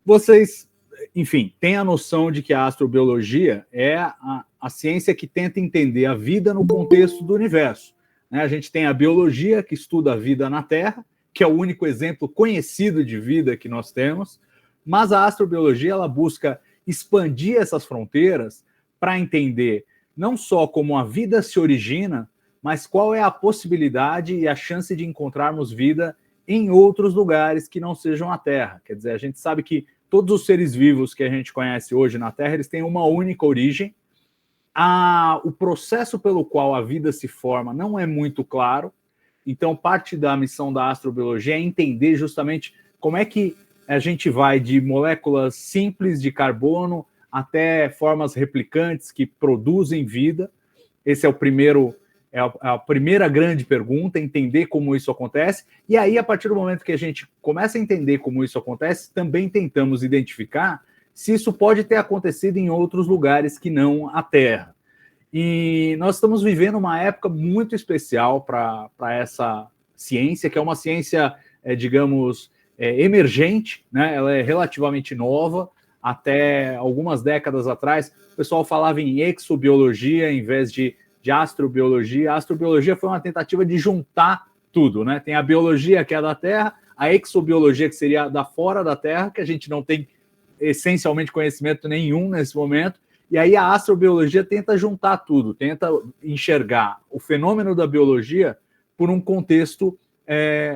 Vocês, enfim, têm a noção de que a astrobiologia é a ciência que tenta entender a vida no contexto do universo, né? A gente tem a biologia, que estuda a vida na Terra, que é o único exemplo conhecido de vida que nós temos, mas a astrobiologia ela busca expandir essas fronteiras para entender não só como a vida se origina, mas qual é a possibilidade e a chance de encontrarmos vida em outros lugares que não sejam a Terra. Quer dizer, a gente sabe que todos os seres vivos que a gente conhece hoje na Terra, eles têm uma única origem. O processo pelo qual a vida se forma não é muito claro, então parte da missão da astrobiologia é entender justamente como é que a gente vai de moléculas simples de carbono até formas replicantes que produzem vida. Esse é a primeira grande pergunta, entender como isso acontece. E aí, a partir do momento que a gente começa a entender como isso acontece, também tentamos identificar se isso pode ter acontecido em outros lugares que não a Terra. E nós estamos vivendo uma época muito especial para essa ciência, que é uma ciência, digamos, emergente, né? Ela é relativamente nova. Até algumas décadas atrás, o pessoal falava em exobiologia em vez de astrobiologia. A astrobiologia foi uma tentativa de juntar tudo, né? Tem a biologia, que é da Terra, a exobiologia, que seria da fora da Terra, que a gente não tem essencialmente conhecimento nenhum nesse momento, e aí a astrobiologia tenta juntar tudo, tenta enxergar o fenômeno da biologia por um contexto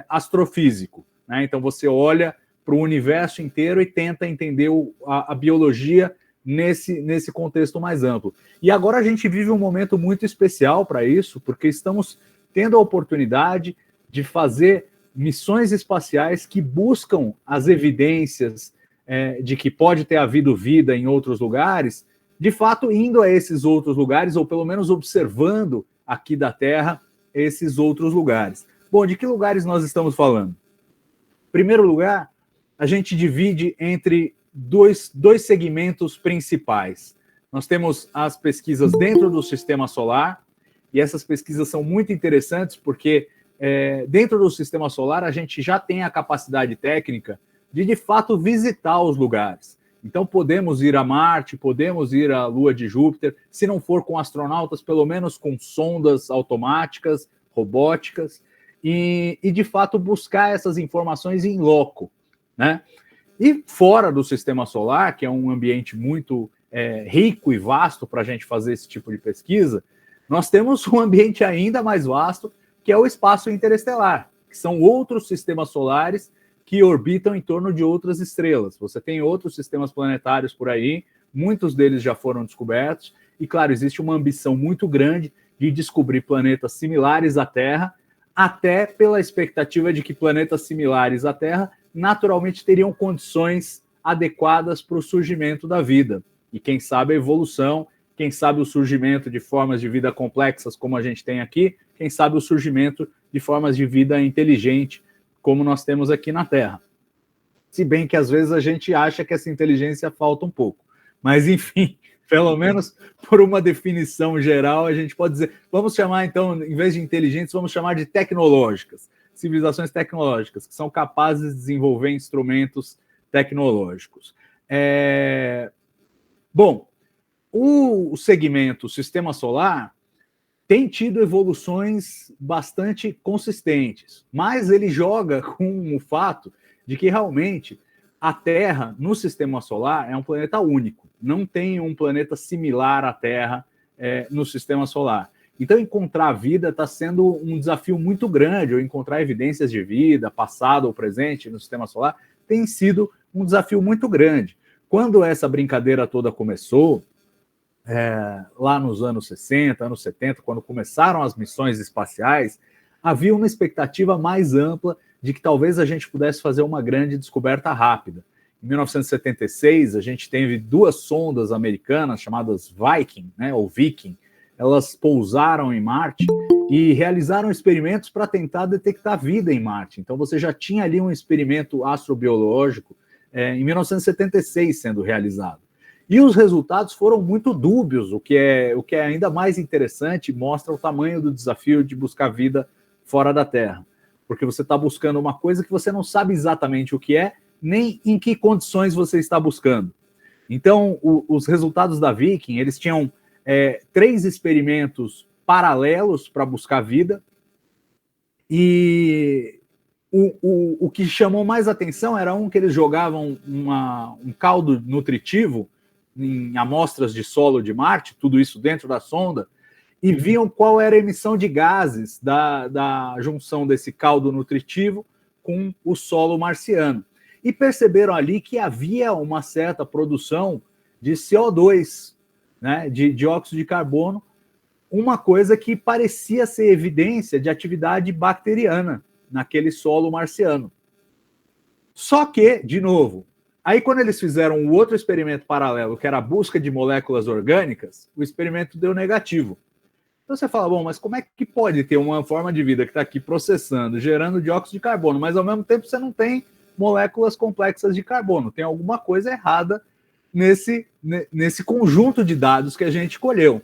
astrofísico, né? Então você olha para o universo inteiro e tenta entender a biologia nesse contexto mais amplo. E agora a gente vive um momento muito especial para isso, porque estamos tendo a oportunidade de fazer missões espaciais que buscam as evidências de que pode ter havido vida em outros lugares, de fato indo a esses outros lugares, ou pelo menos observando aqui da Terra esses outros lugares. Bom, de que lugares nós estamos falando? Em primeiro lugar, a gente divide entre dois segmentos principais. Nós temos as pesquisas dentro do Sistema Solar, e essas pesquisas são muito interessantes porque dentro do Sistema Solar a gente já tem a capacidade técnica de fato visitar os lugares. Então podemos ir a Marte, podemos ir à Lua de Júpiter, se não for com astronautas, pelo menos com sondas automáticas, robóticas, e de fato buscar essas informações em loco, né? E fora do Sistema Solar, que é um ambiente muito rico e vasto para a gente fazer esse tipo de pesquisa, nós temos um ambiente ainda mais vasto, que é o espaço interestelar, que são outros sistemas solares que orbitam em torno de outras estrelas. Você tem outros sistemas planetários por aí, muitos deles já foram descobertos, e claro, existe uma ambição muito grande de descobrir planetas similares à Terra, até pela expectativa de que planetas similares à Terra naturalmente teriam condições adequadas para o surgimento da vida. E quem sabe a evolução, quem sabe o surgimento de formas de vida complexas como a gente tem aqui, quem sabe o surgimento de formas de vida inteligente como nós temos aqui na Terra. Se bem que às vezes a gente acha que essa inteligência falta um pouco. Mas enfim, pelo menos por uma definição geral, a gente pode dizer, vamos chamar então, em vez de inteligentes, vamos chamar de tecnológicas. Civilizações tecnológicas, que são capazes de desenvolver instrumentos tecnológicos. Bom, o segmento Sistema Solar tem tido evoluções bastante consistentes, mas ele joga com o fato de que realmente a Terra, no Sistema Solar, é um planeta único. Não tem um planeta similar à Terra no Sistema Solar. Então, encontrar vida está sendo um desafio muito grande, ou encontrar evidências de vida, passado ou presente, no Sistema Solar, tem sido um desafio muito grande. Quando essa brincadeira toda começou, lá nos anos 60, anos 70, quando começaram as missões espaciais, havia uma expectativa mais ampla de que talvez a gente pudesse fazer uma grande descoberta rápida. Em 1976, a gente teve duas sondas americanas chamadas Viking, né, ou Viking. Elas pousaram em Marte e realizaram experimentos para tentar detectar vida em Marte. Então você já tinha ali um experimento astrobiológico em 1976 sendo realizado. E os resultados foram muito dúbios, o que é ainda mais interessante, mostra o tamanho do desafio de buscar vida fora da Terra. Porque você está buscando uma coisa que você não sabe exatamente o que é, nem em que condições você está buscando. Então, os resultados da Viking, eles tinham 3 experimentos paralelos para buscar vida, e o que chamou mais atenção era um que eles jogavam um caldo nutritivo em amostras de solo de Marte, tudo isso dentro da sonda, e viam qual era a emissão de gases da junção desse caldo nutritivo com o solo marciano. E perceberam ali que havia uma certa produção de CO2, né, de dióxido de carbono, uma coisa que parecia ser evidência de atividade bacteriana naquele solo marciano. Só que, de novo, aí quando eles fizeram o outro experimento paralelo, que era a busca de moléculas orgânicas, o experimento deu negativo. Então você fala, bom, mas como é que pode ter uma forma de vida que está aqui processando, gerando dióxido de carbono, mas ao mesmo tempo você não tem moléculas complexas de carbono? Tem alguma coisa errada nesse conjunto de dados que a gente colheu.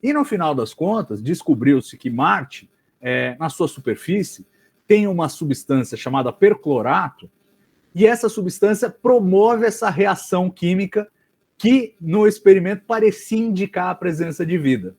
E no final das contas, descobriu-se que Marte, na sua superfície, tem uma substância chamada perclorato, e essa substância promove essa reação química que no experimento parecia indicar a presença de vida.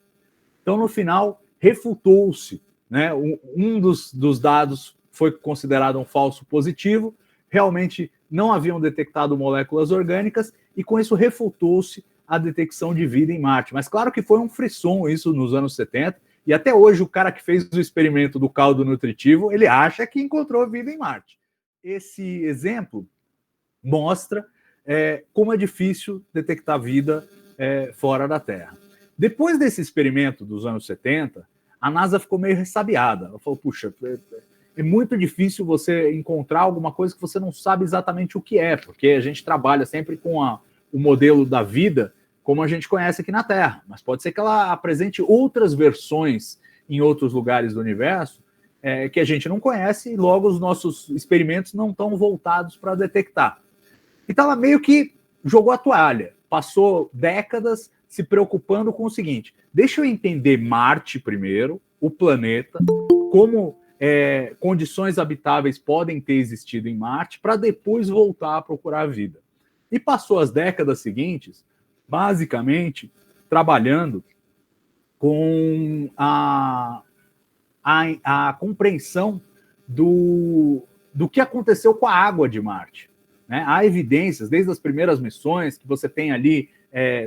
Então, no final, refutou-se, né? Um dos dados foi considerado um falso positivo, realmente não haviam detectado moléculas orgânicas, e com isso refutou-se a detecção de vida em Marte. Mas claro que foi um frisson isso nos anos 70, e até hoje o cara que fez o experimento do caldo nutritivo, ele acha que encontrou vida em Marte. Esse exemplo mostra como é difícil detectar vida fora da Terra. Depois desse experimento dos anos 70, a NASA ficou meio ressabiada. Ela falou, puxa, é muito difícil você encontrar alguma coisa que você não sabe exatamente o que é, porque a gente trabalha sempre com o modelo da vida como a gente conhece aqui na Terra, mas pode ser que ela apresente outras versões em outros lugares do universo que a gente não conhece, e logo os nossos experimentos não estão voltados para detectar. Então ela meio que jogou a toalha, passou décadas se preocupando com o seguinte, deixa eu entender Marte primeiro, o planeta, como condições habitáveis podem ter existido em Marte, para depois voltar a procurar a vida. E passou as décadas seguintes, basicamente, trabalhando com a compreensão do que aconteceu com a água de Marte. Né? Há evidências, desde as primeiras missões, que você tem ali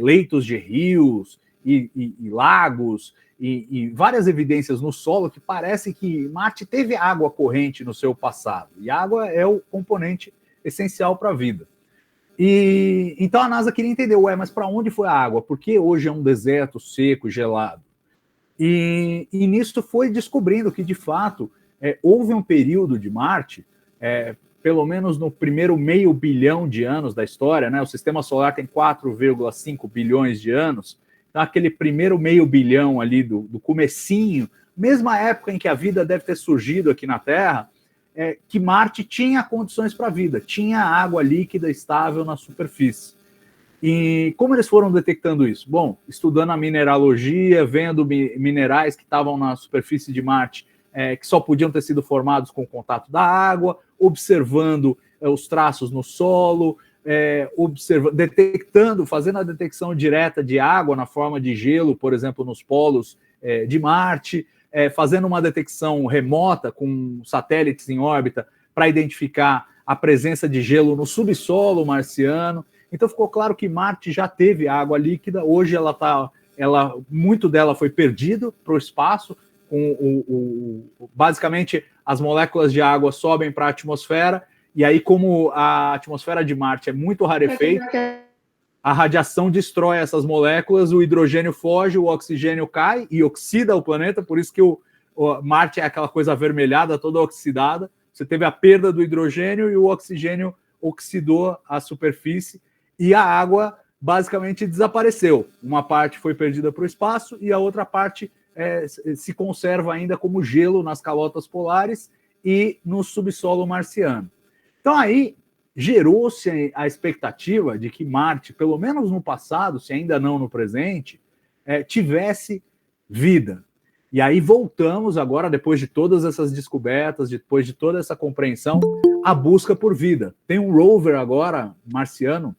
leitos de rios e lagos, e várias evidências no solo que parece que Marte teve água corrente no seu passado. E a água é o componente essencial para a vida. E então a NASA queria entender, mas para onde foi a água? Porque hoje é um deserto seco, gelado. E nisso foi descobrindo que, de fato, houve um período de Marte, pelo menos no primeiro 500 bilhão de anos da história, né? O Sistema Solar tem 4,5 bilhões de anos, então aquele primeiro 500 bilhão ali do comecinho, mesma época em que a vida deve ter surgido aqui na Terra, que Marte tinha condições para a vida, tinha água líquida estável na superfície. E como eles foram detectando isso? Bom, estudando a mineralogia, vendo minerais que estavam na superfície de Marte, que só podiam ter sido formados com o contato da água, observando os traços no solo, detectando, fazendo a detecção direta de água na forma de gelo, por exemplo, nos polos de Marte, fazendo uma detecção remota com satélites em órbita para identificar a presença de gelo no subsolo marciano. Então ficou claro que Marte já teve água líquida, hoje muito dela foi perdido para o espaço, basicamente as moléculas de água sobem para a atmosfera, e aí como a atmosfera de Marte é muito rarefeita, a radiação destrói essas moléculas, o hidrogênio foge, o oxigênio cai e oxida o planeta, por isso que o Marte é aquela coisa avermelhada, toda oxidada. Você teve a perda do hidrogênio e o oxigênio oxidou a superfície, e a água basicamente desapareceu. Uma parte foi perdida para o espaço e a outra parte se conserva ainda como gelo nas calotas polares e no subsolo marciano. Então aí gerou-se a expectativa de que Marte, pelo menos no passado, se ainda não no presente, tivesse vida. E aí voltamos agora, depois de todas essas descobertas, depois de toda essa compreensão, a busca por vida. Tem um rover agora, marciano,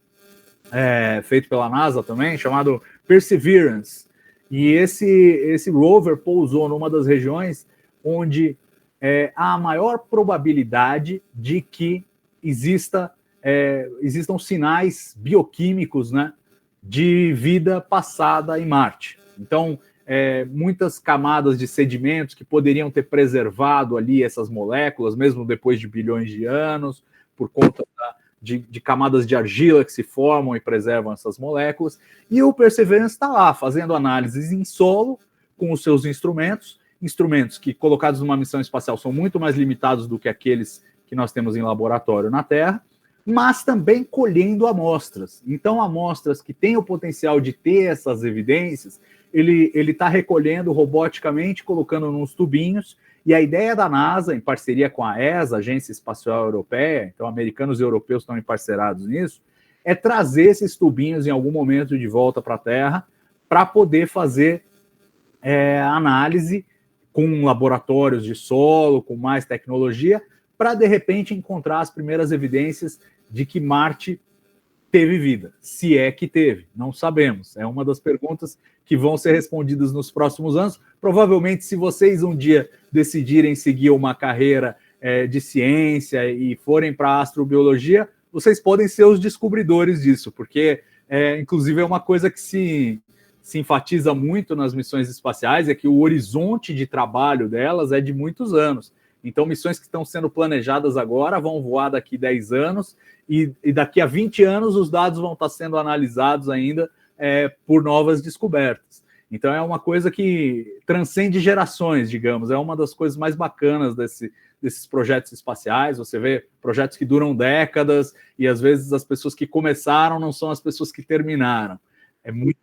feito pela NASA também, chamado Perseverance. E esse rover pousou numa das regiões onde há a maior probabilidade de que existam sinais bioquímicos, né, de vida passada em Marte. Então, muitas camadas de sedimentos que poderiam ter preservado ali essas moléculas, mesmo depois de bilhões de anos, por conta de camadas de argila que se formam e preservam essas moléculas. E o Perseverance está lá, fazendo análises em solo com os seus instrumentos que, colocados numa missão espacial, são muito mais limitados do que aqueles que nós temos em laboratório na Terra, mas também colhendo amostras. Então, amostras que têm o potencial de ter essas evidências, ele está recolhendo roboticamente, colocando nos tubinhos, e a ideia da NASA, em parceria com a ESA, Agência Espacial Europeia, então americanos e europeus estão emparcerados nisso, é trazer esses tubinhos em algum momento de volta para a Terra, para poder fazer análise com laboratórios de solo, com mais tecnologia, para de repente encontrar as primeiras evidências de que Marte teve vida. Se é que teve, não sabemos. É uma das perguntas que vão ser respondidas nos próximos anos. Provavelmente, se vocês um dia decidirem seguir uma carreira de ciência e forem para a astrobiologia, vocês podem ser os descobridores disso, porque, inclusive, é uma coisa que se enfatiza muito nas missões espaciais, é que o horizonte de trabalho delas é de muitos anos. Então, missões que estão sendo planejadas agora vão voar daqui 10 anos e daqui a 20 anos os dados vão estar sendo analisados ainda por novas descobertas. Então, é uma coisa que transcende gerações, digamos. É uma das coisas mais bacanas desses projetos espaciais. Você vê projetos que duram décadas e, às vezes, as pessoas que começaram não são as pessoas que terminaram. É muito...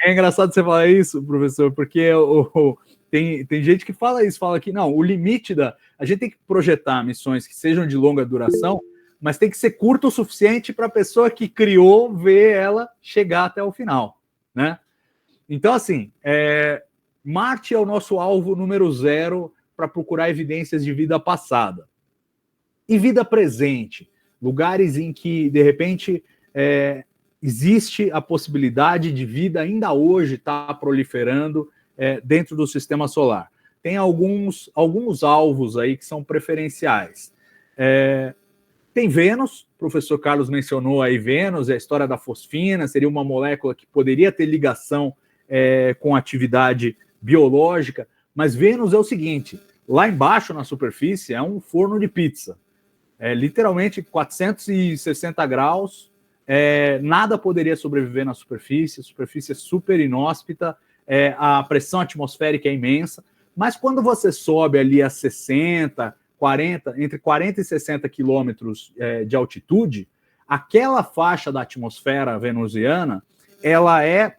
É engraçado você falar isso, professor, porque tem gente que fala isso, fala que não, o limite a gente tem que projetar missões que sejam de longa duração, mas tem que ser curto o suficiente para a pessoa que criou ver ela chegar até o final, né? Então, assim, Marte é o nosso alvo número 0 para procurar evidências de vida passada. E vida presente, lugares em que, de repente, existe a possibilidade de vida ainda hoje estar proliferando dentro do sistema solar. Tem alguns alvos aí que são preferenciais. Tem Vênus, o professor Carlos mencionou aí Vênus, a história da fosfina, seria uma molécula que poderia ter ligação com atividade biológica, mas Vênus é o seguinte, lá embaixo na superfície é um forno de pizza, literalmente 460 graus, nada poderia sobreviver na superfície, a superfície é super inóspita, a pressão atmosférica é imensa, mas quando você sobe ali a 60, 40, entre 40 e 60 quilômetros de altitude, aquela faixa da atmosfera venusiana, ela é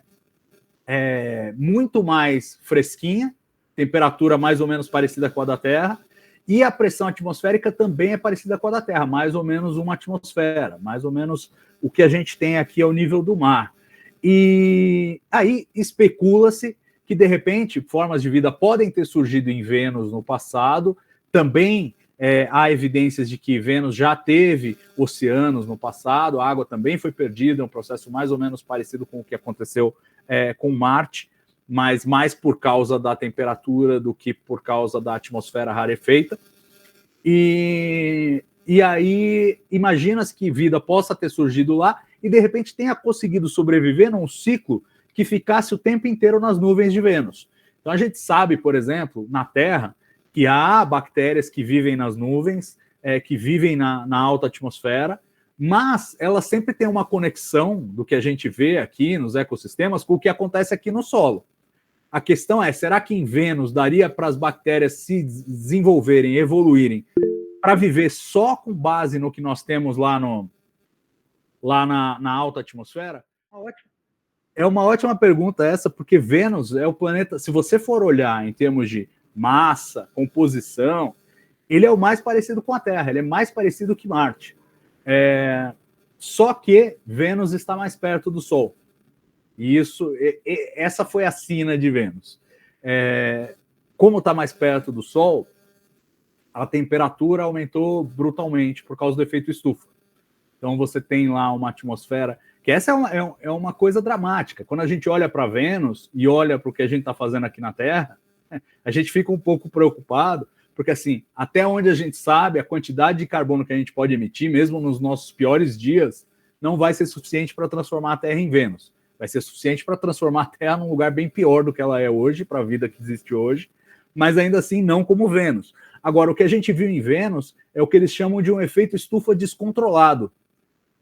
muito mais fresquinha, temperatura mais ou menos parecida com a da Terra, e a pressão atmosférica também é parecida com a da Terra, mais ou menos uma atmosfera, mais ou menos o que a gente tem aqui ao nível do mar. E aí especula-se que, de repente, formas de vida podem ter surgido em Vênus no passado, também há evidências de que Vênus já teve oceanos no passado, a água também foi perdida, um processo mais ou menos parecido com o que aconteceu com Marte, mas mais por causa da temperatura do que por causa da atmosfera rarefeita. E aí imagina-se que vida possa ter surgido lá e, de repente, tenha conseguido sobreviver num ciclo que ficasse o tempo inteiro nas nuvens de Vênus. Então, a gente sabe, por exemplo, na Terra, que há bactérias que vivem nas nuvens, que vivem na alta atmosfera, mas elas sempre têm uma conexão do que a gente vê aqui nos ecossistemas com o que acontece aqui no solo. A questão é, será que em Vênus daria para as bactérias se desenvolverem, evoluírem, para viver só com base no que nós temos lá na alta atmosfera? É uma ótima pergunta essa, porque Vênus é o planeta, se você for olhar em termos de massa, composição, ele é o mais parecido com a Terra, ele é mais parecido que Marte. Só que Vênus está mais perto do Sol. E essa foi a sina de Vênus. como está mais perto do Sol, a temperatura aumentou brutalmente por causa do efeito estufa. Então você tem lá uma atmosfera, que essa é uma coisa dramática. Quando a gente olha para Vênus e olha para o que a gente está fazendo aqui na Terra, a gente fica um pouco preocupado, porque assim, até onde a gente sabe, a quantidade de carbono que a gente pode emitir, mesmo nos nossos piores dias, não vai ser suficiente para transformar a Terra em Vênus. Vai ser suficiente para transformar a Terra num lugar bem pior do que ela é hoje, para a vida que existe hoje, mas ainda assim não como Vênus. Agora, o que a gente viu em Vênus é o que eles chamam de um efeito estufa descontrolado.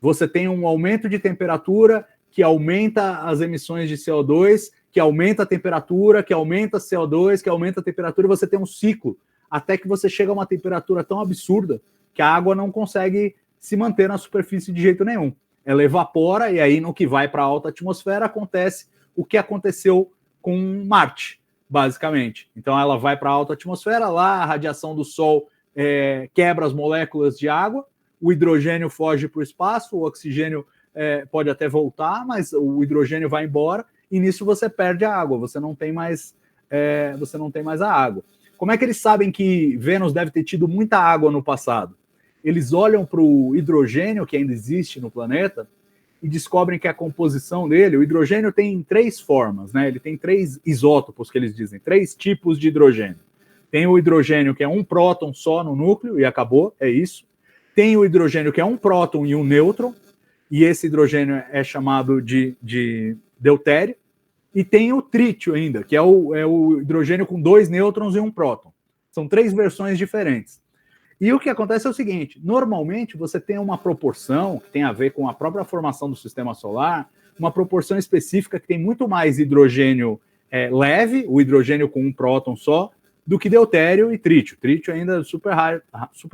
Você tem um aumento de temperatura que aumenta as emissões de CO2, que aumenta a temperatura, que aumenta CO2, que aumenta a temperatura, e você tem um ciclo, até que você chega a uma temperatura tão absurda que a água não consegue se manter na superfície de jeito nenhum. Ela evapora, e aí no que vai para a alta atmosfera acontece o que aconteceu com Marte, basicamente. Então ela vai para a alta atmosfera, lá a radiação do Sol quebra as moléculas de água, o hidrogênio foge para o espaço, o oxigênio pode até voltar, mas o hidrogênio vai embora, e nisso você perde a água, você não tem mais a água. Como é que eles sabem que Vênus deve ter tido muita água no passado? Eles olham para o hidrogênio que ainda existe no planeta e descobrem que a composição dele, o hidrogênio tem 3 formas, né? Ele tem 3 isótopos, que eles dizem, 3 tipos de hidrogênio. Tem o hidrogênio que é um próton só no núcleo e acabou, é isso. Tem o hidrogênio que é um próton e um nêutron, e esse hidrogênio é chamado de deutério. E tem o trítio ainda, que é o hidrogênio com 2 nêutrons e um próton. São 3 versões diferentes. E o que acontece é o seguinte, normalmente você tem uma proporção que tem a ver com a própria formação do sistema solar, uma proporção específica que tem muito mais hidrogênio leve, o hidrogênio com um próton só, do que deutério e trítio. Trítio ainda é super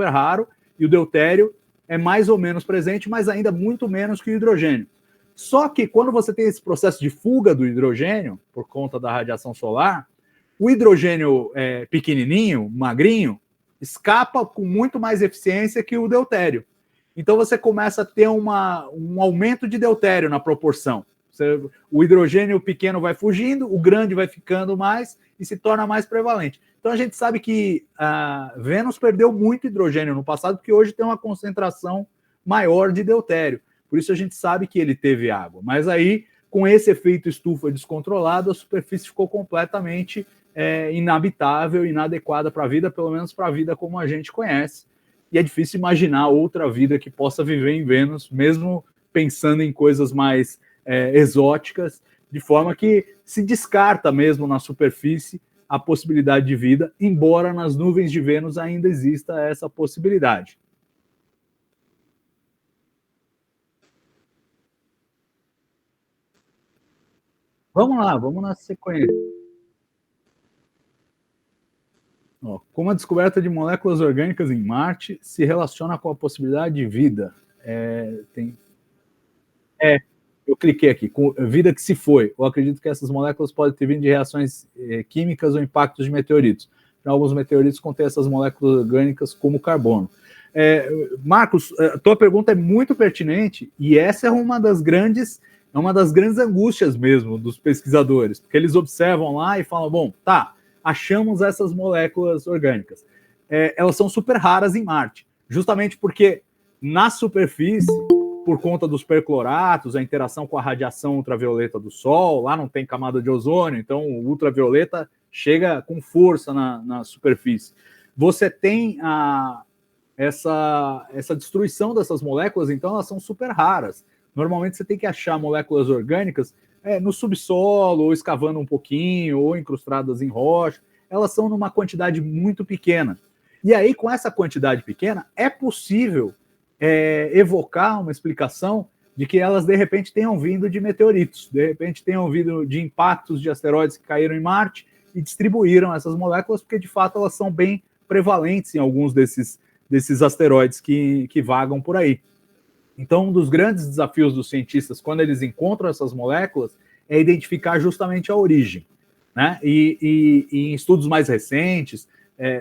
raro, e o deutério é mais ou menos presente, mas ainda muito menos que o hidrogênio. Só que quando você tem esse processo de fuga do hidrogênio, por conta da radiação solar, o hidrogênio pequenininho, magrinho, escapa com muito mais eficiência que o deutério. Então você começa a ter um aumento de deutério na proporção. O hidrogênio pequeno vai fugindo, o grande vai ficando mais e se torna mais prevalente. Então a gente sabe que Vênus perdeu muito hidrogênio no passado, porque hoje tem uma concentração maior de deutério. Por isso a gente sabe que ele teve água. Mas aí, com esse efeito estufa descontrolado, a superfície ficou completamente inabitável, inadequada para a vida, pelo menos para a vida como a gente conhece. E é difícil imaginar outra vida que possa viver em Vênus, mesmo pensando em coisas mais exóticas, de forma que se descarta mesmo na superfície a possibilidade de vida, embora nas nuvens de Vênus ainda exista essa possibilidade. Vamos lá, vamos na sequência. Ó, como a descoberta de moléculas orgânicas em Marte se relaciona com a possibilidade de vida? Eu cliquei aqui, com vida que se foi. Eu acredito que essas moléculas podem ter vindo de reações químicas ou impactos de meteoritos. Alguns meteoritos contêm essas moléculas orgânicas como carbono. Marcos, a tua pergunta é muito pertinente e essa é uma das grandes angústias mesmo dos pesquisadores, porque eles observam lá e falam, bom, tá, achamos essas moléculas orgânicas. Elas são super raras em Marte, justamente porque na superfície, por conta dos percloratos, a interação com a radiação ultravioleta do Sol, lá não tem camada de ozônio, então o ultravioleta chega com força na superfície. Você tem essa destruição dessas moléculas, então elas são super raras. Normalmente você tem que achar moléculas orgânicas no subsolo, ou escavando um pouquinho, ou incrustadas em rocha. Elas são numa quantidade muito pequena. E aí, com essa quantidade pequena, é possível evocar uma explicação de que elas, de repente, tenham vindo de meteoritos, de repente tenham vindo de impactos de asteroides que caíram em Marte e distribuíram essas moléculas, porque, de fato, elas são bem prevalentes em alguns desses asteroides que vagam por aí. Então, um dos grandes desafios dos cientistas, quando eles encontram essas moléculas, é identificar justamente a origem, né? E em estudos mais recentes,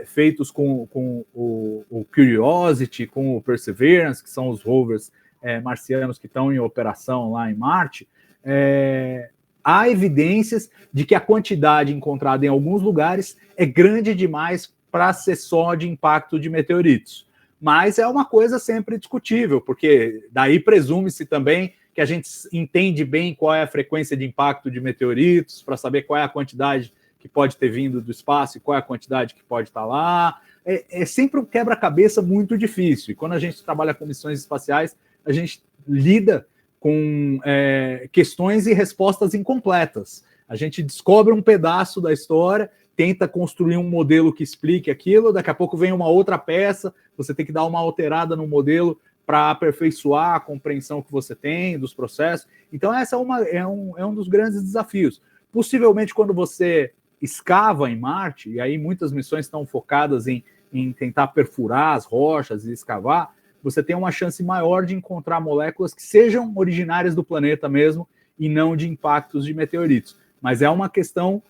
feitos com o Curiosity, com o Perseverance, que são os rovers marcianos que estão em operação lá em Marte, há evidências de que a quantidade encontrada em alguns lugares é grande demais para ser só de impacto de meteoritos. Mas é uma coisa sempre discutível, porque daí presume-se também que a gente entende bem qual é a frequência de impacto de meteoritos, para saber qual é a quantidade que pode ter vindo do espaço e qual é a quantidade que pode estar lá. É sempre um quebra-cabeça muito difícil. E quando a gente trabalha com missões espaciais, a gente lida com questões e respostas incompletas. A gente descobre um pedaço da história, tenta construir um modelo que explique aquilo, daqui a pouco vem uma outra peça, você tem que dar uma alterada no modelo para aperfeiçoar a compreensão que você tem dos processos. Então, essa é um dos grandes desafios. Possivelmente, quando você escava em Marte, e aí muitas missões estão focadas em tentar perfurar as rochas e escavar, você tem uma chance maior de encontrar moléculas que sejam originárias do planeta mesmo e não de impactos de meteoritos. Mas é uma questão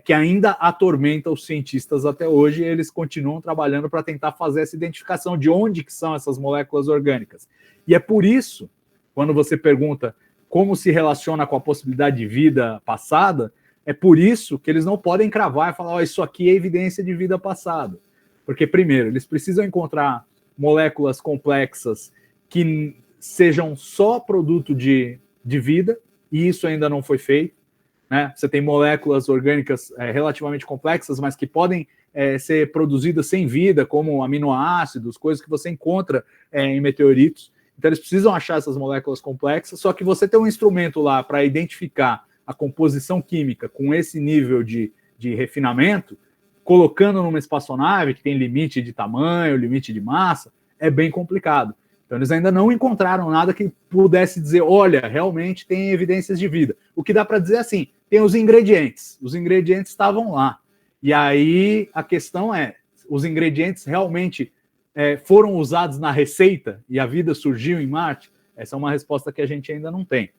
que ainda atormenta os cientistas até hoje, e eles continuam trabalhando para tentar fazer essa identificação de onde que são essas moléculas orgânicas. E é por isso, quando você pergunta como se relaciona com a possibilidade de vida passada, é por isso que eles não podem cravar e falar, isso aqui é evidência de vida passada. Porque, primeiro, eles precisam encontrar moléculas complexas que sejam só produto de vida, e isso ainda não foi feito. Né? Você tem moléculas orgânicas relativamente complexas, mas que podem ser produzidas sem vida, como aminoácidos, coisas que você encontra em meteoritos. Então, eles precisam achar essas moléculas complexas, só que você tem um instrumento lá para identificar a composição química com esse nível de refinamento, colocando numa espaçonave que tem limite de tamanho, limite de massa, é bem complicado. Então, eles ainda não encontraram nada que pudesse dizer, olha, realmente tem evidências de vida. O que dá para dizer assim, tem os ingredientes estavam lá. E aí a questão é, os ingredientes realmente foram usados na receita e a vida surgiu em Marte? Essa é uma resposta que a gente ainda não tem.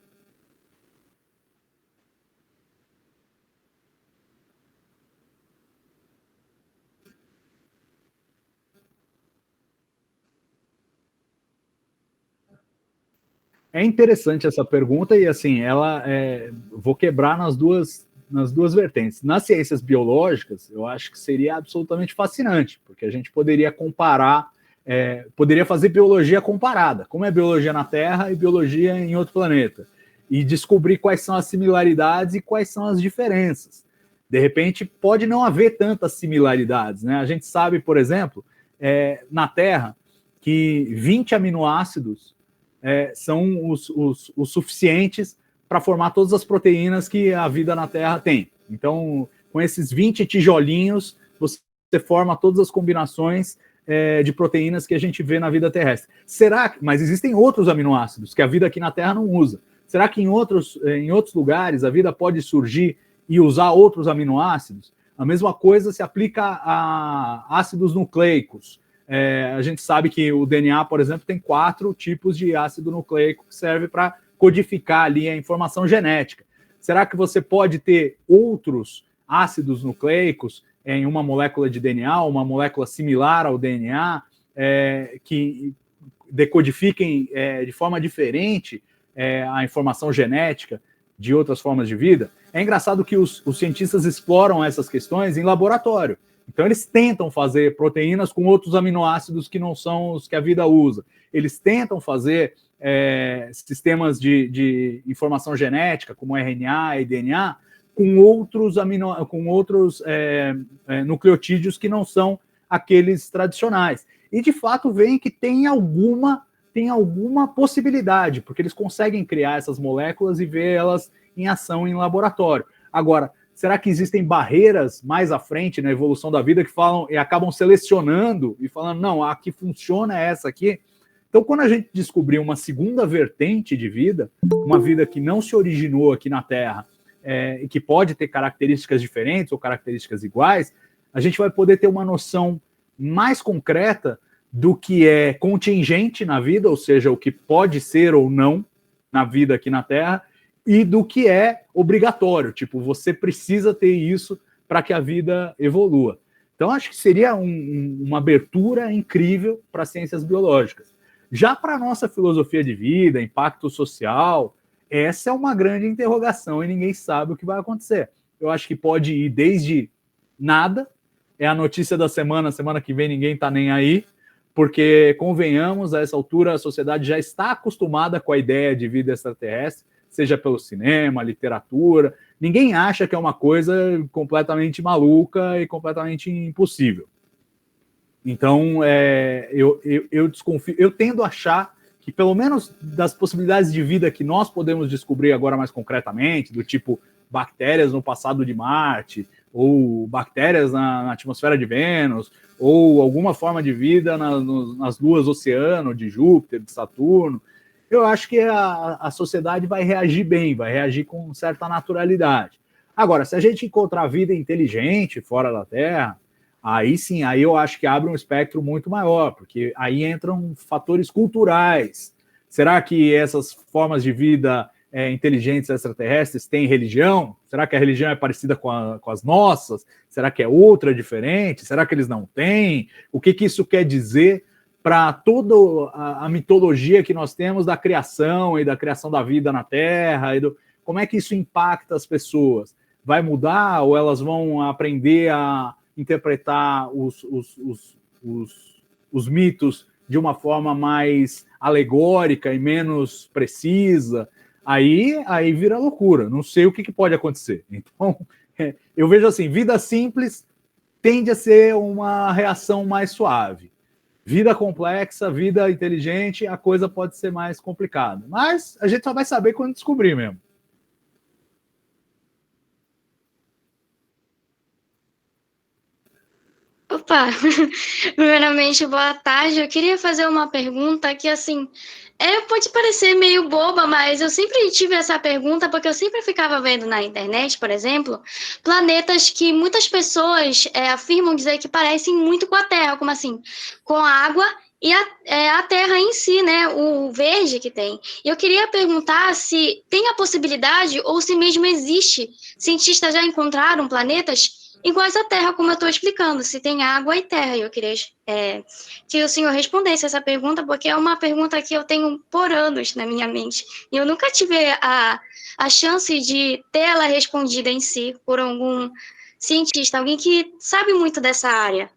É interessante essa pergunta e, assim, vou quebrar nas duas vertentes. Nas ciências biológicas, eu acho que seria absolutamente fascinante, porque a gente poderia comparar, poderia fazer biologia comparada, como é biologia na Terra e biologia em outro planeta, e descobrir quais são as similaridades e quais são as diferenças. De repente, pode não haver tantas similaridades, né? A gente sabe, por exemplo, na Terra, que 20 aminoácidos são os suficientes para formar todas as proteínas que a vida na Terra tem. Então, com esses 20 tijolinhos, você forma todas as combinações de proteínas que a gente vê na vida terrestre. Mas existem outros aminoácidos que a vida aqui na Terra não usa. Será que em outros lugares a vida pode surgir e usar outros aminoácidos? A mesma coisa se aplica a ácidos nucleicos. A gente sabe que o DNA, por exemplo, tem 4 tipos de ácido nucleico que serve para codificar ali a informação genética. Será que você pode ter outros ácidos nucleicos em uma molécula de DNA, uma molécula similar ao DNA, que decodifiquem de forma diferente a informação genética de outras formas de vida? É engraçado que os cientistas exploram essas questões em laboratório. Então, eles tentam fazer proteínas com outros aminoácidos que não são os que a vida usa. Eles tentam fazer sistemas de informação genética, como RNA e DNA, com outros nucleotídeos que não são aqueles tradicionais. E, de fato, veem que tem alguma possibilidade, porque eles conseguem criar essas moléculas e ver elas em ação em laboratório. Agora, será que existem barreiras mais à frente na evolução da vida que falam e acabam selecionando e falando, não, a que funciona é essa aqui? Então, quando a gente descobrir uma segunda vertente de vida, uma vida que não se originou aqui na Terra e que pode ter características diferentes ou características iguais, a gente vai poder ter uma noção mais concreta do que é contingente na vida, ou seja, o que pode ser ou não na vida aqui na Terra, e do que é obrigatório, tipo, você precisa ter isso para que a vida evolua. Então, acho que seria uma abertura incrível para as ciências biológicas. Já para a nossa filosofia de vida, impacto social, essa é uma grande interrogação e ninguém sabe o que vai acontecer. Eu acho que pode ir desde nada, é a notícia da semana que vem ninguém está nem aí, porque, convenhamos, a essa altura a sociedade já está acostumada com a ideia de vida extraterrestre, seja pelo cinema, literatura. Ninguém acha que é uma coisa completamente maluca e completamente impossível. Então, eu desconfio, eu tendo a achar que, pelo menos das possibilidades de vida que nós podemos descobrir agora mais concretamente, do tipo bactérias no passado de Marte, ou bactérias na atmosfera de Vênus, ou alguma forma de vida nas luas oceano de Júpiter, de Saturno, eu acho que a sociedade vai reagir bem, vai reagir com certa naturalidade. Agora, se a gente encontrar vida inteligente fora da Terra, aí sim, aí eu acho que abre um espectro muito maior, porque aí entram fatores culturais. Será que essas formas de vida inteligentes extraterrestres têm religião? Será que a religião é parecida com as nossas? Será que é outra diferente? Será que eles não têm? O que isso quer dizer para toda a mitologia que nós temos da criação e da criação da vida na Terra? Como é que isso impacta as pessoas? Vai mudar ou elas vão aprender a interpretar os mitos de uma forma mais alegórica e menos precisa? Aí vira loucura. Não sei o que pode acontecer. Então, eu vejo assim, vida simples tende a ser uma reação mais suave. Vida complexa, vida inteligente, a coisa pode ser mais complicada. Mas a gente só vai saber quando descobrir mesmo. Opa! Primeiramente, boa tarde. Eu queria fazer uma pergunta que, assim, pode parecer meio boba, mas eu sempre tive essa pergunta porque eu sempre ficava vendo na internet, por exemplo, planetas que muitas pessoas afirmam dizer que parecem muito com a Terra, como assim, com a água e a Terra em si, né? O verde que tem. E eu queria perguntar se tem a possibilidade ou se mesmo existe. Cientistas já encontraram planetas iguais à Terra, como eu estou explicando, se tem água e terra. Eu queria que o senhor respondesse essa pergunta, porque é uma pergunta que eu tenho por anos na minha mente. E eu nunca tive a chance de ter ela respondida em si por algum cientista, alguém que sabe muito dessa área.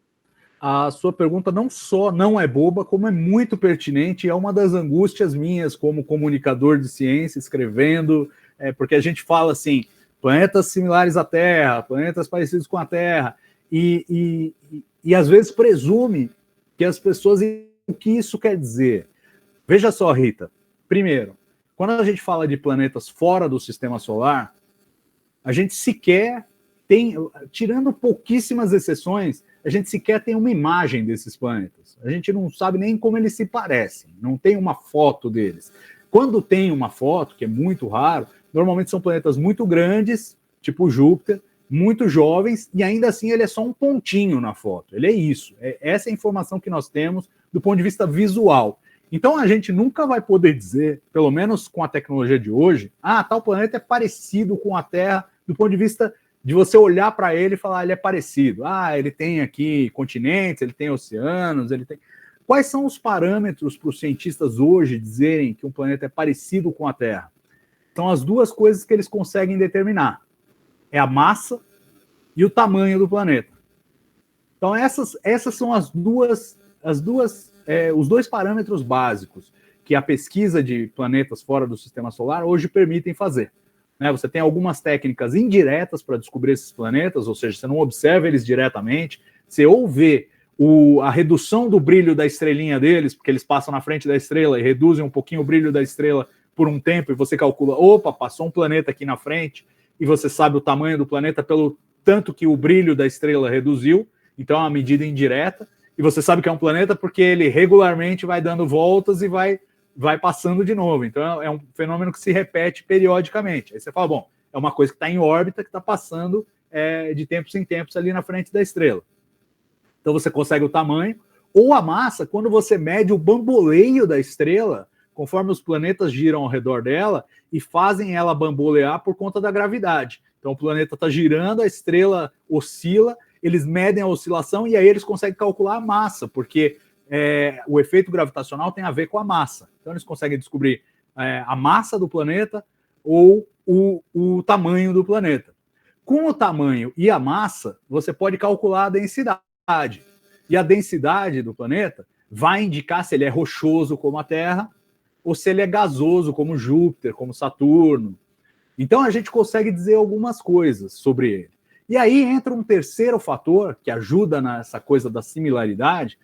A sua pergunta não só não é boba, como é muito pertinente, é uma das angústias minhas como comunicador de ciência, escrevendo, porque a gente fala assim, planetas similares à Terra, planetas parecidos com a Terra, e às vezes presume que as pessoas... O que isso quer dizer? Veja só, Rita. Primeiro, quando a gente fala de planetas fora do sistema solar, a gente sequer tem, tirando pouquíssimas exceções, a gente sequer tem uma imagem desses planetas. A gente não sabe nem como eles se parecem, não tem uma foto deles. Quando tem uma foto, que é muito raro, normalmente são planetas muito grandes, tipo Júpiter, muito jovens, e ainda assim ele é só um pontinho na foto. Ele é isso. Essa é a informação que nós temos do ponto de vista visual. Então a gente nunca vai poder dizer, pelo menos com a tecnologia de hoje, tal planeta é parecido com a Terra do ponto de vista de você olhar para ele e falar, ele é parecido. Ele tem aqui continentes, ele tem oceanos, ele tem... Quais são os parâmetros para os cientistas hoje dizerem que um planeta é parecido com a Terra? São as duas coisas que eles conseguem determinar. É a massa e o tamanho do planeta. Então essas são os dois parâmetros básicos que a pesquisa de planetas fora do sistema solar hoje permitem fazer. Você tem algumas técnicas indiretas para descobrir esses planetas, ou seja, você não observa eles diretamente, você ou vê a redução do brilho da estrelinha deles, porque eles passam na frente da estrela e reduzem um pouquinho o brilho da estrela por um tempo, e você calcula, passou um planeta aqui na frente, e você sabe o tamanho do planeta pelo tanto que o brilho da estrela reduziu, então é uma medida indireta, e você sabe que é um planeta porque ele regularmente vai dando voltas e vai passando de novo. Então é um fenômeno que se repete periodicamente. Aí você fala, bom, é uma coisa que está em órbita, que está passando de tempos em tempos ali na frente da estrela. Então você consegue o tamanho, ou a massa, quando você mede o bamboleio da estrela, conforme os planetas giram ao redor dela e fazem ela bambolear por conta da gravidade. Então o planeta está girando, a estrela oscila, eles medem a oscilação e aí eles conseguem calcular a massa, porque o efeito gravitacional tem a ver com a massa. Então eles conseguem descobrir a massa do planeta, ou o tamanho do planeta. Com o tamanho e a massa, você pode calcular a densidade. E a densidade do planeta vai indicar se ele é rochoso como a Terra ou se ele é gasoso como Júpiter, como Saturno. Então a gente consegue dizer algumas coisas sobre ele. E aí entra um terceiro fator que ajuda nessa coisa da similaridade,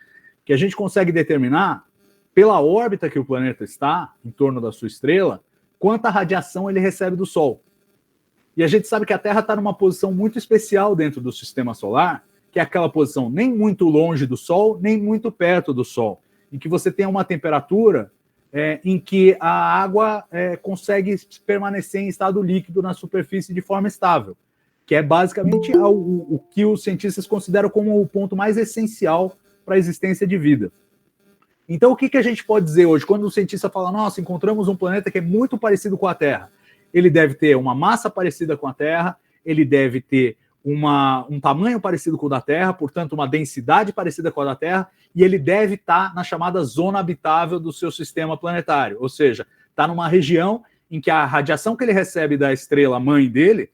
que a gente consegue determinar pela órbita que o planeta está em torno da sua estrela, quanta radiação ele recebe do Sol. E a gente sabe que a Terra está numa posição muito especial dentro do sistema solar, que é aquela posição nem muito longe do Sol, nem muito perto do Sol, em que você tem uma temperatura em que a água consegue permanecer em estado líquido na superfície de forma estável, que é basicamente o que os cientistas consideram como o ponto mais essencial para a existência de vida. Então, o que a gente pode dizer hoje? Quando o cientista fala, nossa, encontramos um planeta que é muito parecido com a Terra, ele deve ter uma massa parecida com a Terra, ele deve ter um tamanho parecido com o da Terra, portanto, uma densidade parecida com a da Terra, e ele deve estar na chamada zona habitável do seu sistema planetário, ou seja, está numa região em que a radiação que ele recebe da estrela mãe dele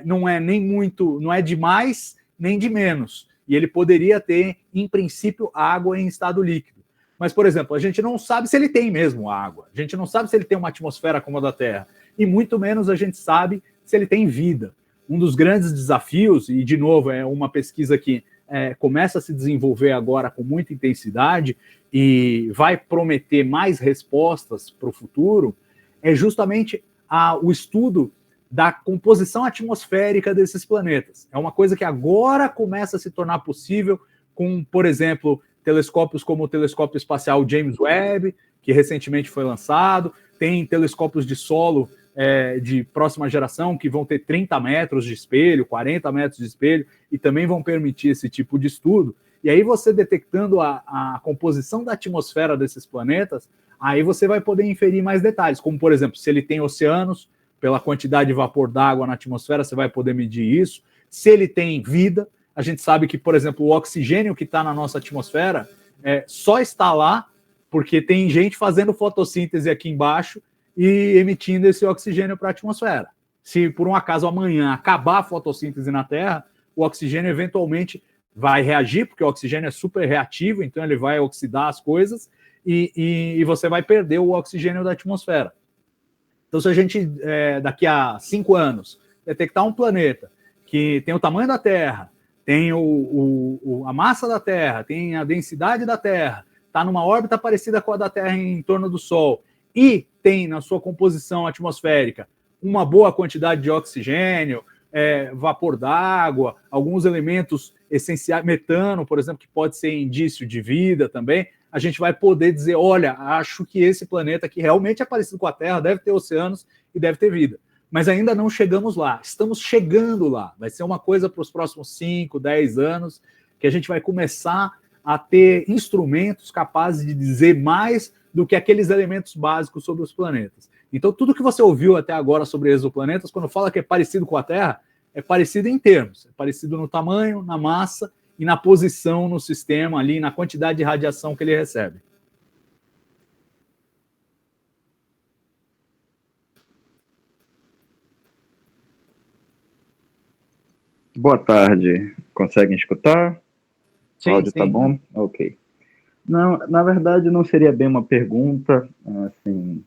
não é de mais nem de menos, e ele poderia ter, em princípio, água em estado líquido. Mas, por exemplo, a gente não sabe se ele tem mesmo água, a gente não sabe se ele tem uma atmosfera como a da Terra, e muito menos a gente sabe se ele tem vida. Um dos grandes desafios, e de novo é uma pesquisa que começa a se desenvolver agora com muita intensidade e vai prometer mais respostas para o futuro, é justamente o estudo da composição atmosférica desses planetas. É uma coisa que agora começa a se tornar possível com, por exemplo, telescópios como o telescópio espacial James Webb, que recentemente foi lançado, tem telescópios de solo de próxima geração que vão ter 30 metros de espelho, 40 metros de espelho, e também vão permitir esse tipo de estudo. E aí você detectando a composição da atmosfera desses planetas, aí você vai poder inferir mais detalhes, como, por exemplo, se ele tem oceanos, pela quantidade de vapor d'água na atmosfera, você vai poder medir isso. Se ele tem vida, a gente sabe que, por exemplo, o oxigênio que está na nossa atmosfera só está lá porque tem gente fazendo fotossíntese aqui embaixo e emitindo esse oxigênio para a atmosfera. Se por um acaso amanhã acabar a fotossíntese na Terra, o oxigênio eventualmente vai reagir, porque o oxigênio é super reativo, então ele vai oxidar as coisas e você vai perder o oxigênio da atmosfera. Então, se a gente, daqui a 5 anos, detectar um planeta que tem o tamanho da Terra, tem a massa da Terra, tem a densidade da Terra, está numa órbita parecida com a da Terra em torno do Sol, e tem na sua composição atmosférica uma boa quantidade de oxigênio, vapor d'água, alguns elementos essenciais, metano, por exemplo, que pode ser indício de vida também, a gente vai poder dizer, olha, acho que esse planeta aqui realmente é parecido com a Terra, deve ter oceanos e deve ter vida. Mas ainda não chegamos lá, estamos chegando lá. Vai ser uma coisa para os próximos 5, 10 anos, que a gente vai começar a ter instrumentos capazes de dizer mais do que aqueles elementos básicos sobre os planetas. Então, tudo que você ouviu até agora sobre exoplanetas, quando fala que é parecido com a Terra, é parecido em termos, é parecido no tamanho, na massa e na posição no sistema ali, na quantidade de radiação que ele recebe. Boa tarde. Conseguem escutar? Sim, o áudio está bom? Ok. Não, na verdade, não seria bem uma pergunta. Assim,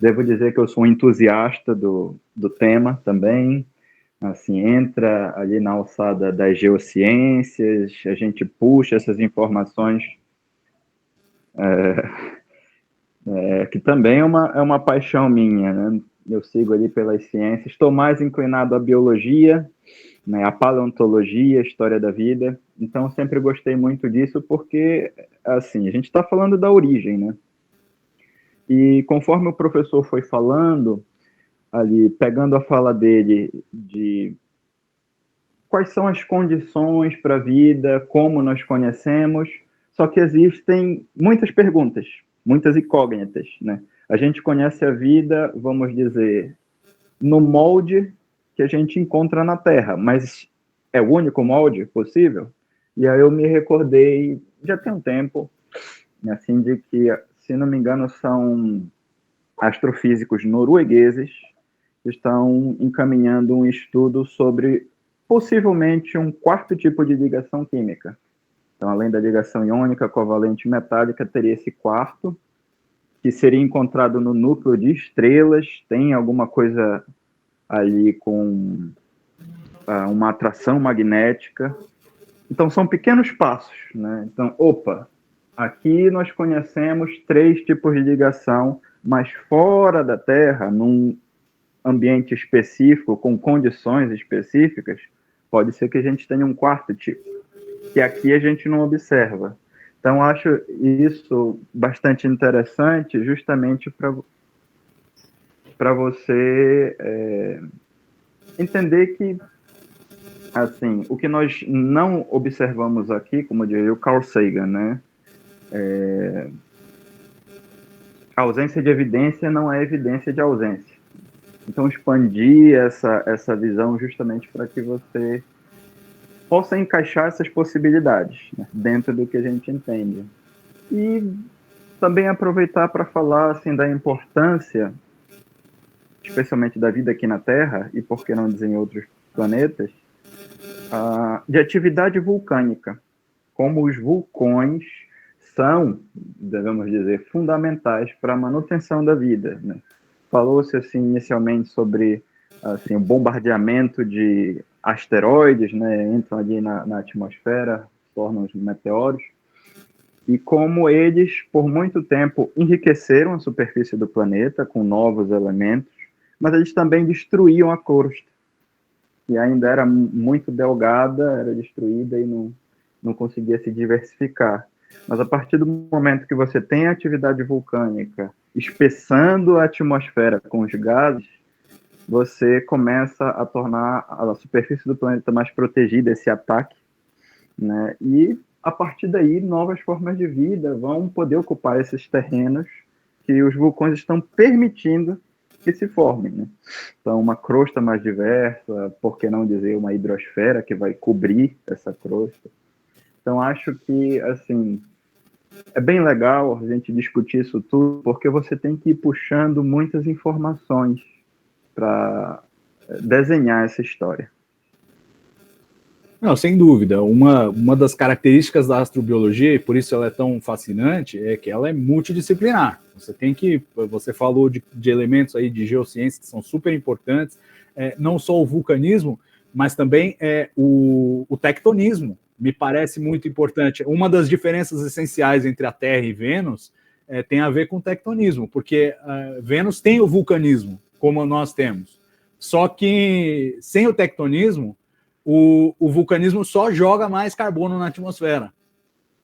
devo dizer que eu sou um entusiasta do tema também. Assim, entra ali na alçada das geociências, a gente puxa essas informações, que também é uma paixão minha, né? Eu sigo ali pelas ciências, estou mais inclinado à biologia, né, a paleontologia, a história da vida. Então, eu sempre gostei muito disso porque, assim, a gente está falando da origem, né? E conforme o professor foi falando, ali, pegando a fala dele de quais são as condições para a vida, como nós conhecemos, só que existem muitas perguntas, muitas incógnitas, né? A gente conhece a vida, vamos dizer, no molde que a gente encontra na Terra, mas é o único molde possível? E aí eu me recordei, já tem um tempo, assim, de que, se não me engano, são astrofísicos noruegueses estão encaminhando um estudo sobre possivelmente um quarto tipo de ligação química. Então, além da ligação iônica, covalente e metálica, teria esse quarto, que seria encontrado no núcleo de estrelas, tem alguma coisa ali com uma atração magnética. Então, são pequenos passos, né? Então, aqui nós conhecemos 3 tipos de ligação, mas fora da Terra, num ambiente específico, com condições específicas, pode ser que a gente tenha um quarto tipo, que aqui a gente não observa. Então, acho isso bastante interessante, justamente para você entender que, assim, o que nós não observamos aqui, como diria o Carl Sagan, né? A ausência de evidência não é evidência de ausência. Então, expandir essa visão justamente para que você possa encaixar essas possibilidades, né, dentro do que a gente entende. E também aproveitar para falar assim, da importância, especialmente da vida aqui na Terra, e por que não dizer em outros planetas, de atividade vulcânica. Como os vulcões são, devemos dizer, fundamentais para a manutenção da vida, né? Falou-se assim, inicialmente sobre assim, o bombardeamento de asteroides, né, entram ali na atmosfera, tornam os meteoros, e como eles, por muito tempo, enriqueceram a superfície do planeta com novos elementos, mas eles também destruíam a crosta, que ainda era muito delgada, era destruída e não conseguia se diversificar. Mas a partir do momento que você tem a atividade vulcânica espessando a atmosfera com os gases, você começa a tornar a superfície do planeta mais protegida desse ataque, né? E, a partir daí, novas formas de vida vão poder ocupar esses terrenos que os vulcões estão permitindo que se formem, né? Então, uma crosta mais diversa, por que não dizer uma hidrosfera que vai cobrir essa crosta. Então, acho que, assim, é bem legal a gente discutir isso tudo, porque você tem que ir puxando muitas informações para desenhar essa história. Não, sem dúvida. Uma das características da astrobiologia, e por isso ela é tão fascinante, é que ela é multidisciplinar. Você falou de elementos aí de geociência que são super importantes, não só o vulcanismo, mas também o tectonismo. Me parece muito importante. Uma das diferenças essenciais entre a Terra e Vênus tem a ver com o tectonismo, porque Vênus tem o vulcanismo, como nós temos. Só que sem o tectonismo, o vulcanismo só joga mais carbono na atmosfera.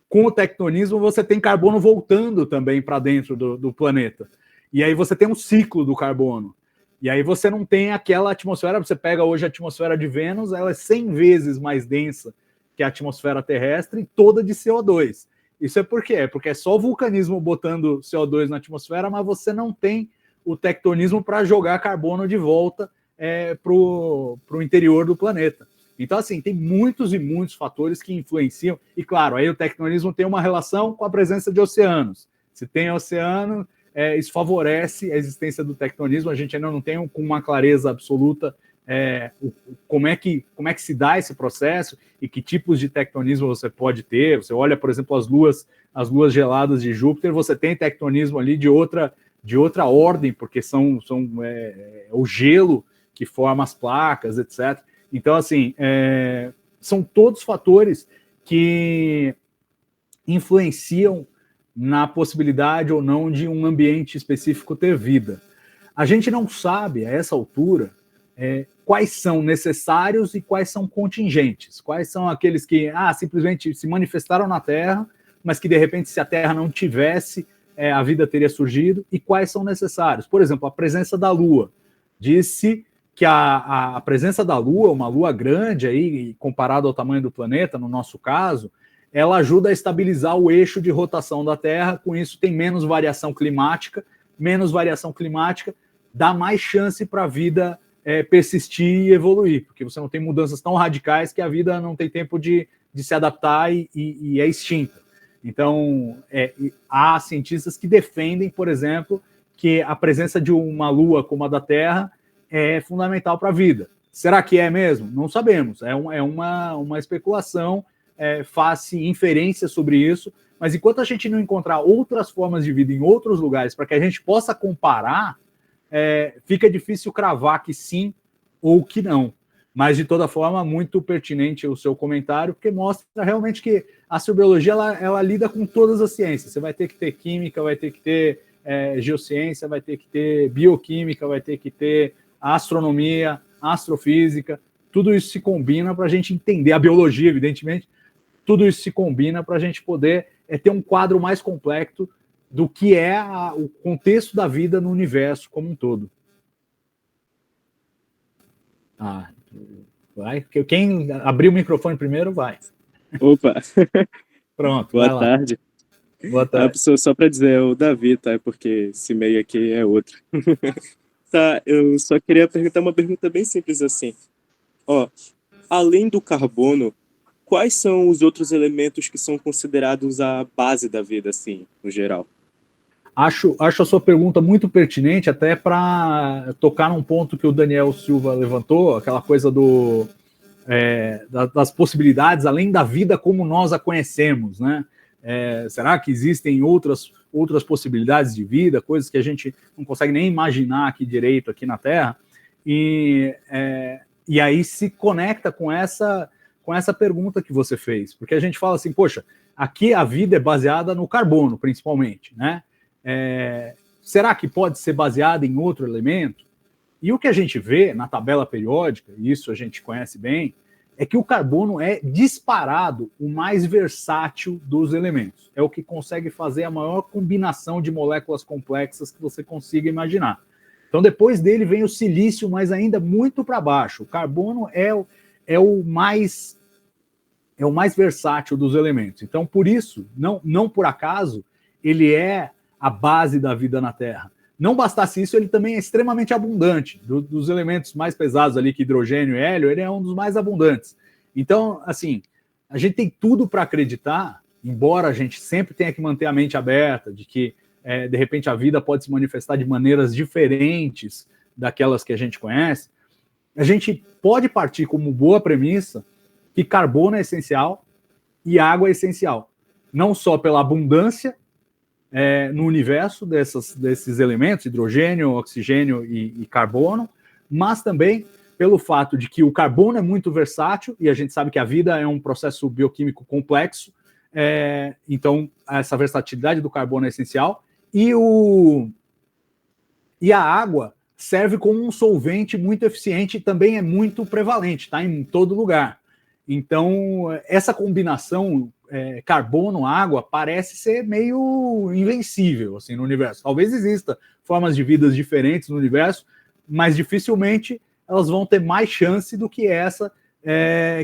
Com o tectonismo, você tem carbono voltando também para dentro do planeta. E aí você tem um ciclo do carbono. E aí você não tem aquela atmosfera, você pega hoje a atmosfera de Vênus, ela é 100 vezes mais densa que a atmosfera terrestre, e toda de CO2. Isso é por quê? É porque é só o vulcanismo botando CO2 na atmosfera, mas você não tem o tectonismo para jogar carbono de volta para o interior do planeta. Então, assim, tem muitos e muitos fatores que influenciam. E, claro, aí o tectonismo tem uma relação com a presença de oceanos. Se tem oceano, isso favorece a existência do tectonismo. A gente ainda não tem com uma clareza absoluta como é que se dá esse processo e que tipos de tectonismo você pode ter. Você olha, por exemplo, as luas geladas de Júpiter, você tem tectonismo ali de outra ordem, porque são o gelo que forma as placas, etc. Então, assim, são todos fatores que influenciam na possibilidade ou não de um ambiente específico ter vida. A gente não sabe, a essa altura, quais são necessários e quais são contingentes. Quais são aqueles que simplesmente se manifestaram na Terra, mas que, de repente, se a Terra não tivesse, a vida teria surgido, e quais são necessários. Por exemplo, a presença da Lua. Disse que a presença da Lua, uma Lua grande, aí, comparado ao tamanho do planeta, no nosso caso, ela ajuda a estabilizar o eixo de rotação da Terra, com isso tem menos variação climática dá mais chance para a vida persistir e evoluir, porque você não tem mudanças tão radicais que a vida não tem tempo de se adaptar e é extinta. Então, há cientistas que defendem, por exemplo, que a presença de uma lua como a da Terra é fundamental para a vida. Será que é mesmo? Não sabemos. É uma especulação, faz-se inferência sobre isso, mas enquanto a gente não encontrar outras formas de vida em outros lugares para que a gente possa comparar, fica difícil cravar que sim ou que não. Mas, de toda forma, muito pertinente o seu comentário, porque mostra realmente que a astrobiologia ela lida com todas as ciências. Você vai ter que ter química, vai ter que ter geociência, vai ter que ter bioquímica, vai ter que ter astronomia, astrofísica. Tudo isso se combina para a gente entender a biologia, evidentemente. Tudo isso se combina para a gente poder ter um quadro mais complexo do que é o contexto da vida no universo como um todo. Vai. Quem abrir o microfone primeiro, vai. Opa! Pronto. Boa tarde. Boa tarde. Só para dizer, é o Davi, tá? Porque esse meio aqui é outro. Tá, eu só queria perguntar uma pergunta bem simples assim. Além do carbono, quais são os outros elementos que são considerados a base da vida, assim, no geral? Acho a sua pergunta muito pertinente, até para tocar num ponto que o Daniel Silva levantou, aquela coisa das possibilidades, além da vida como nós a conhecemos, né? Será que existem outras possibilidades de vida, coisas que a gente não consegue nem imaginar aqui direito, aqui na Terra? E aí se conecta com essa pergunta que você fez, porque a gente fala assim, poxa, aqui a vida é baseada no carbono, principalmente, né? Será que pode ser baseada em outro elemento? E o que a gente vê na tabela periódica, e isso a gente conhece bem, é que o carbono é disparado o mais versátil dos elementos. É o que consegue fazer a maior combinação de moléculas complexas que você consiga imaginar. Então, depois dele vem o silício, mas ainda muito para baixo. O carbono é o mais versátil dos elementos. Então, por isso, não por acaso, ele é a base da vida na Terra. Não bastasse isso, ele também é extremamente abundante. Dos elementos mais pesados ali, que hidrogênio e hélio, ele é um dos mais abundantes. Então, assim, a gente tem tudo para acreditar, embora a gente sempre tenha que manter a mente aberta, de que, de repente, a vida pode se manifestar de maneiras diferentes daquelas que a gente conhece, a gente pode partir como boa premissa que carbono é essencial e água é essencial. Não só pela abundância no universo desses elementos, hidrogênio, oxigênio e carbono, mas também pelo fato de que o carbono é muito versátil, e a gente sabe que a vida é um processo bioquímico complexo, então essa versatilidade do carbono é essencial, e a água serve como um solvente muito eficiente e também é muito prevalente, está em todo lugar. Então, essa combinação carbono-água parece ser meio invencível assim, no universo. Talvez exista formas de vidas diferentes no universo, mas dificilmente elas vão ter mais chance do que essa,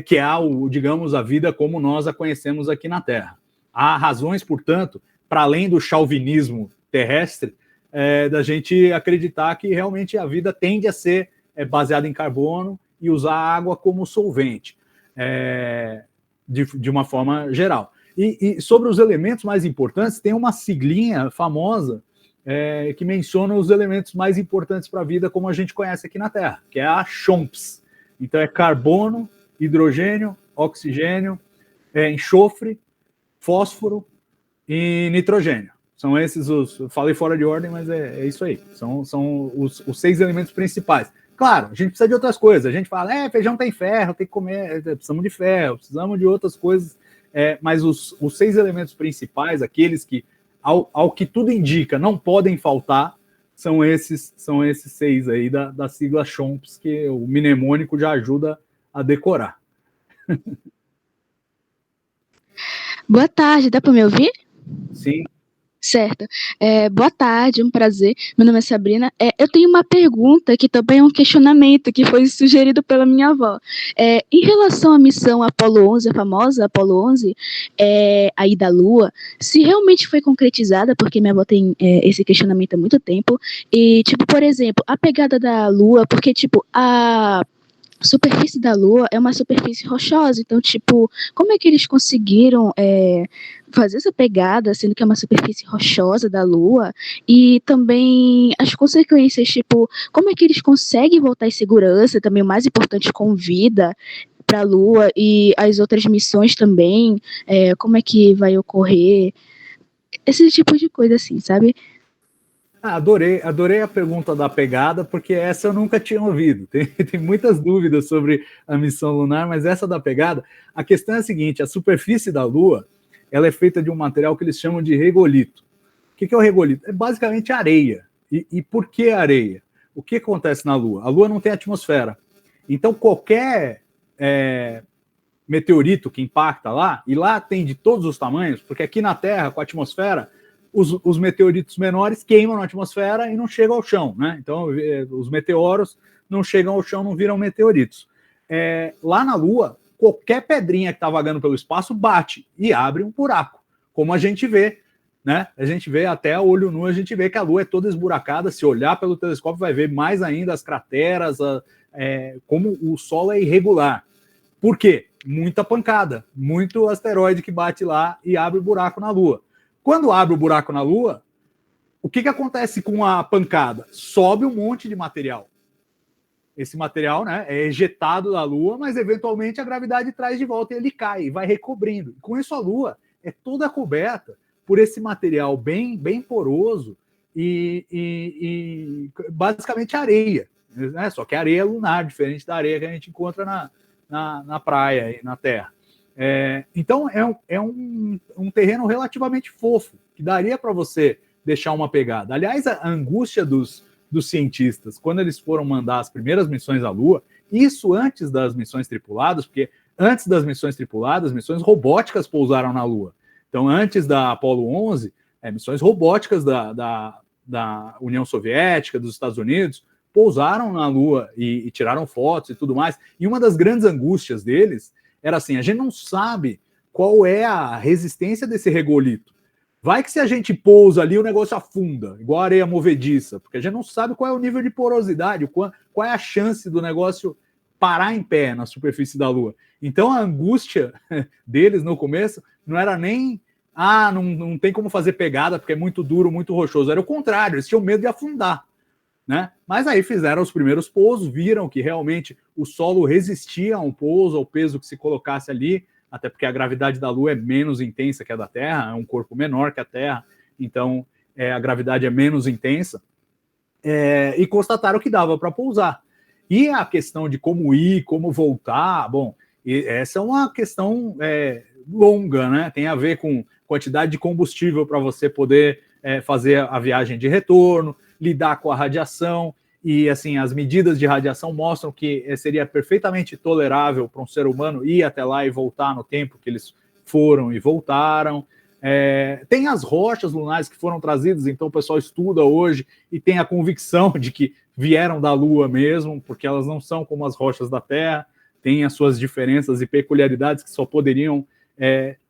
que é digamos, a vida como nós a conhecemos aqui na Terra. Há razões, portanto, para além do chauvinismo terrestre, da gente acreditar que realmente a vida tende a ser baseada em carbono e usar a água como solvente. De uma forma geral. E sobre os elementos mais importantes, tem uma siglinha famosa que menciona os elementos mais importantes para a vida como a gente conhece aqui na Terra, que é a CHOMPS. Então é carbono, hidrogênio, oxigênio, enxofre, fósforo e nitrogênio. São esses eu falei fora de ordem, mas é isso aí. São os 6 elementos principais. Claro, a gente precisa de outras coisas. A gente fala, feijão tem ferro, tem que comer, precisamos de ferro, precisamos de outras coisas. Mas os 6 elementos principais, aqueles que, ao que tudo indica, não podem faltar, são esses 6 aí da sigla CHOMPS, que o mnemônico já ajuda a decorar. Boa tarde, dá para me ouvir? Sim. Certo. Boa tarde, um prazer. Meu nome é Sabrina. Eu tenho uma pergunta que também é um questionamento que foi sugerido pela minha avó. Em relação à missão Apolo 11, a famosa Apolo 11, aí da Lua, se realmente foi concretizada, porque minha avó tem esse questionamento há muito tempo, e, tipo, por exemplo, a pegada da Lua, porque, tipo, a superfície da Lua é uma superfície rochosa, então, tipo, como é que eles conseguiram fazer essa pegada, sendo que é uma superfície rochosa da Lua, e também as consequências, tipo, como é que eles conseguem voltar em segurança, também o mais importante, com vida, para a Lua, e as outras missões também, como é que vai ocorrer, esse tipo de coisa assim, sabe? Adorei a pergunta da pegada, porque essa eu nunca tinha ouvido. Tem muitas dúvidas sobre a missão lunar, mas essa da pegada, a questão é a seguinte: a superfície da Lua, ela é feita de um material que eles chamam de regolito. O que é o regolito? É basicamente areia. E por que areia? O que acontece na Lua? A Lua não tem atmosfera. Então, qualquer meteorito que impacta lá, e lá tem de todos os tamanhos, porque aqui na Terra, com a atmosfera, os meteoritos menores queimam na atmosfera e não chegam ao chão, né? Então, os meteoros não chegam ao chão, não viram meteoritos. Lá na Lua, qualquer pedrinha que está vagando pelo espaço bate e abre um buraco, como a gente vê, né? A gente vê até a olho nu, a gente vê que a Lua é toda esburacada. Se olhar pelo telescópio, vai ver mais ainda as crateras, como o solo é irregular. Por quê? Muita pancada, muito asteroide que bate lá e abre buraco na Lua. Quando abre o buraco na Lua, o que acontece com a pancada? Sobe um monte de material. Esse material, né, é ejetado da Lua, mas eventualmente a gravidade traz de volta e ele cai e vai recobrindo. Com isso, a Lua é toda coberta por esse material bem poroso e basicamente areia, né? Só que areia lunar, diferente da areia que a gente encontra na praia e na Terra. Então é um terreno relativamente fofo, que daria para você deixar uma pegada. Aliás, a angústia dos cientistas, quando eles foram mandar as primeiras missões à Lua, isso antes das missões tripuladas, porque antes das missões tripuladas, missões robóticas pousaram na Lua. Então, antes da Apollo 11, missões robóticas da União Soviética, dos Estados Unidos, pousaram na Lua e tiraram fotos e tudo mais. E uma das grandes angústias deles era assim: a gente não sabe qual é a resistência desse regolito. Vai que se a gente pousa ali, o negócio afunda, igual areia movediça, porque a gente não sabe qual é o nível de porosidade, qual é a chance do negócio parar em pé na superfície da Lua. Então a angústia deles no começo não era nem não tem como fazer pegada porque é muito duro, muito rochoso. Era o contrário, eles tinham medo de afundar, né? Mas aí fizeram os primeiros pousos, viram que realmente o solo resistia a um pouso, ao peso que se colocasse ali, até porque a gravidade da Lua é menos intensa que a da Terra, é um corpo menor que a Terra, então a gravidade é menos intensa, e constataram que dava para pousar. E a questão de como ir, como voltar, bom, essa é uma questão longa, né? Tem a ver com quantidade de combustível para você poder fazer a viagem de retorno, lidar com a radiação, e assim, as medidas de radiação mostram que seria perfeitamente tolerável para um ser humano ir até lá e voltar no tempo que eles foram e voltaram. Tem as rochas lunares que foram trazidas, então o pessoal estuda hoje e tem a convicção de que vieram da Lua mesmo, porque elas não são como as rochas da Terra, têm as suas diferenças e peculiaridades que só poderiam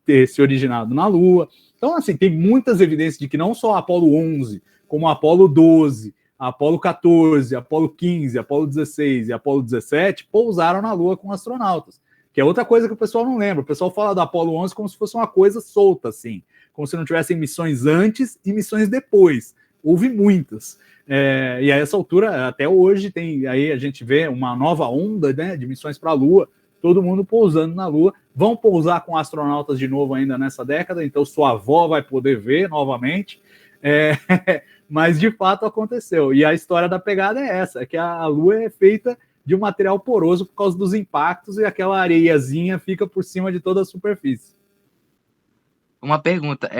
ter se originado na Lua. Então, assim, tem muitas evidências de que não só a Apollo 11, como a Apollo 12, a Apollo 14, a Apollo 15, a Apollo 16 e a Apollo 17 pousaram na Lua com astronautas, que é outra coisa que o pessoal não lembra. O pessoal fala da Apollo 11 como se fosse uma coisa solta, assim, como se não tivessem missões antes e missões depois. Houve muitas. E a essa altura, até hoje, aí a gente vê uma nova onda, né, de missões para a Lua, todo mundo pousando na Lua. Vão pousar com astronautas de novo ainda nessa década, então sua avó vai poder ver novamente. Mas de fato aconteceu. E a história da pegada é essa: que a Lua é feita de um material poroso por causa dos impactos e aquela areiazinha fica por cima de toda a superfície. Uma pergunta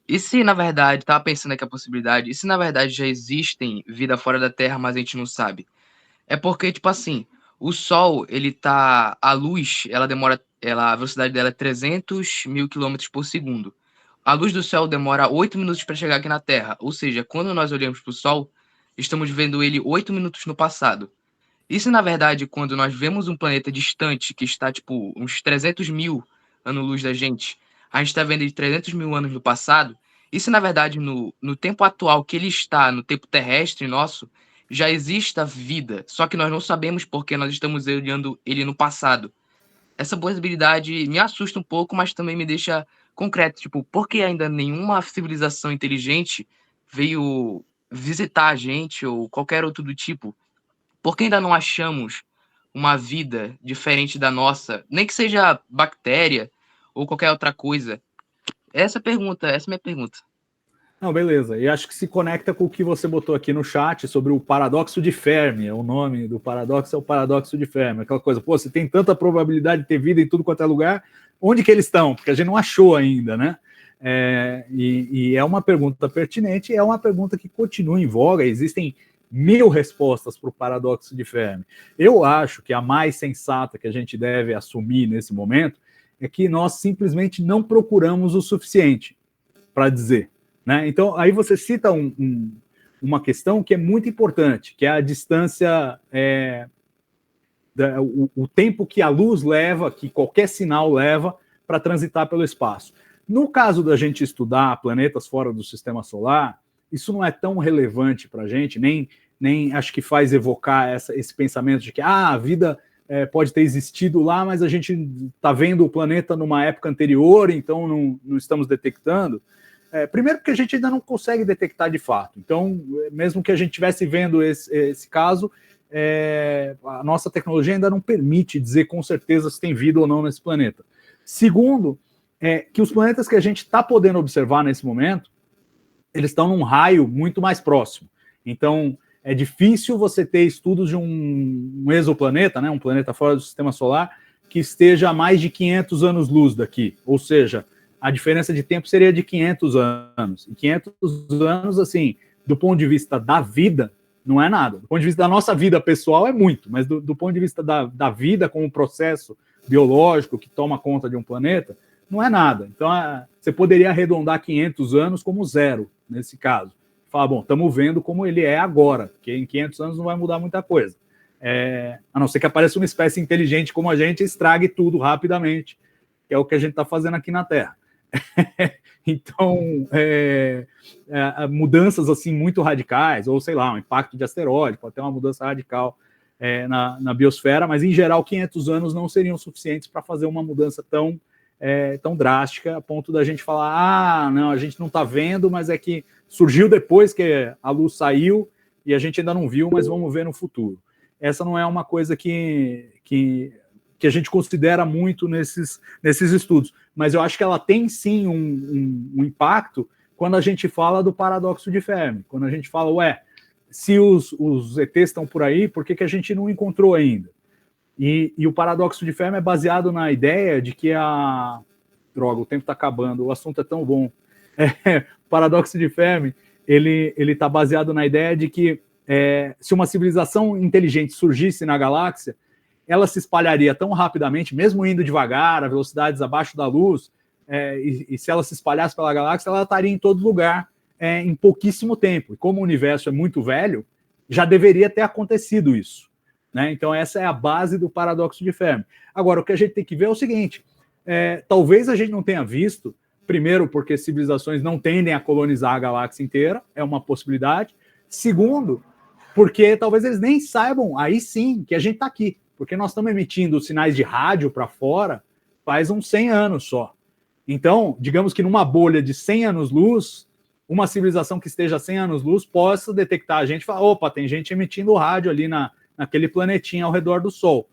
e se na verdade, tava pensando aqui a possibilidade, e se na verdade já existem vida fora da Terra, mas a gente não sabe? É porque, assim, o Sol, a luz, a velocidade dela é 300 mil quilômetros por segundo. A luz do Sol demora 8 minutos para chegar aqui na Terra. Ou seja, quando nós olhamos para o Sol, estamos vendo ele 8 minutos no passado. E se, na verdade, quando nós vemos um planeta distante, que está, uns 300 mil anos-luz da gente, a gente está vendo ele 300 mil anos no passado, e se, na verdade, no tempo atual que ele está, no tempo terrestre nosso, já exista vida, só que nós não sabemos porque nós estamos olhando ele no passado. Essa possibilidade me assusta um pouco, mas também me deixa concreto, tipo, por que ainda nenhuma civilização inteligente veio visitar a gente ou qualquer outro do tipo? Por que ainda não achamos uma vida diferente da nossa, nem que seja bactéria ou qualquer outra coisa? Essa é a minha pergunta. Não, beleza. E acho que se conecta com o que você botou aqui no chat sobre o paradoxo de Fermi. O nome do paradoxo é o paradoxo de Fermi. Aquela coisa, pô, você tem tanta probabilidade de ter vida em tudo quanto é lugar, onde que eles estão? Porque a gente não achou ainda, né? E é uma pergunta pertinente, é uma pergunta que continua em voga. Existem 1000 respostas para o paradoxo de Fermi. Eu acho que a mais sensata que a gente deve assumir nesse momento é que nós simplesmente não procuramos o suficiente para dizer. Né? Então, aí você cita uma questão que é muito importante, que é a distância, o tempo que a luz leva, que qualquer sinal leva para transitar pelo espaço. No caso da gente estudar planetas fora do sistema solar, isso não é tão relevante para a gente, nem acho que faz evocar esse pensamento de que a vida pode ter existido lá, mas a gente está vendo o planeta numa época anterior, então não estamos detectando. Primeiro porque a gente ainda não consegue detectar de fato. Então, mesmo que a gente estivesse vendo esse caso, a nossa tecnologia ainda não permite dizer com certeza se tem vida ou não nesse planeta. Segundo, que os planetas que a gente está podendo observar nesse momento, eles estão num raio muito mais próximo. Então, é difícil você ter estudos de um exoplaneta, né, um planeta fora do sistema solar, que esteja a mais de 500 anos-luz daqui. Ou seja, a diferença de tempo seria de 500 anos. E 500 anos, assim, do ponto de vista da vida, não é nada. Do ponto de vista da nossa vida pessoal, é muito. Mas do ponto de vista da vida como processo biológico que toma conta de um planeta, não é nada. Então, você poderia arredondar 500 anos como zero, nesse caso. Falar, bom, estamos vendo como ele é agora, porque em 500 anos não vai mudar muita coisa. A não ser que apareça uma espécie inteligente como a gente e estrague tudo rapidamente, que é o que a gente está fazendo aqui na Terra. Então, mudanças assim muito radicais, ou sei lá, um impacto de asteroide, pode ter uma mudança radical na biosfera, mas em geral 500 anos não seriam suficientes para fazer uma mudança tão drástica, a ponto da gente falar, não, a gente não está vendo, mas é que surgiu depois que a luz saiu e a gente ainda não viu, mas vamos ver no futuro. Essa não é uma coisa que a gente considera muito nesses estudos, mas eu acho que ela tem sim um impacto quando a gente fala do paradoxo de Fermi, quando a gente fala, se os ETs estão por aí, por que a gente não encontrou ainda? E o paradoxo de Fermi é baseado na ideia de que Droga, o tempo está acabando, o assunto é tão bom. O paradoxo de Fermi, ele está baseado na ideia de que se uma civilização inteligente surgisse na galáxia, ela se espalharia tão rapidamente, mesmo indo devagar, a velocidades abaixo da luz, e se ela se espalhasse pela galáxia, ela estaria em todo lugar em pouquíssimo tempo. E como o universo é muito velho, já deveria ter acontecido isso. Né? Então, essa é a base do paradoxo de Fermi. Agora, o que a gente tem que ver é o seguinte, talvez a gente não tenha visto, primeiro, porque civilizações não tendem a colonizar a galáxia inteira, é uma possibilidade. Segundo, porque talvez eles nem saibam, aí sim, que a gente está aqui. Porque nós estamos emitindo sinais de rádio para fora faz uns 100 anos só. Então, digamos que numa bolha de 100 anos-luz, uma civilização que esteja a 100 anos-luz possa detectar a gente e falar, opa, tem gente emitindo rádio ali naquele planetinha ao redor do Sol.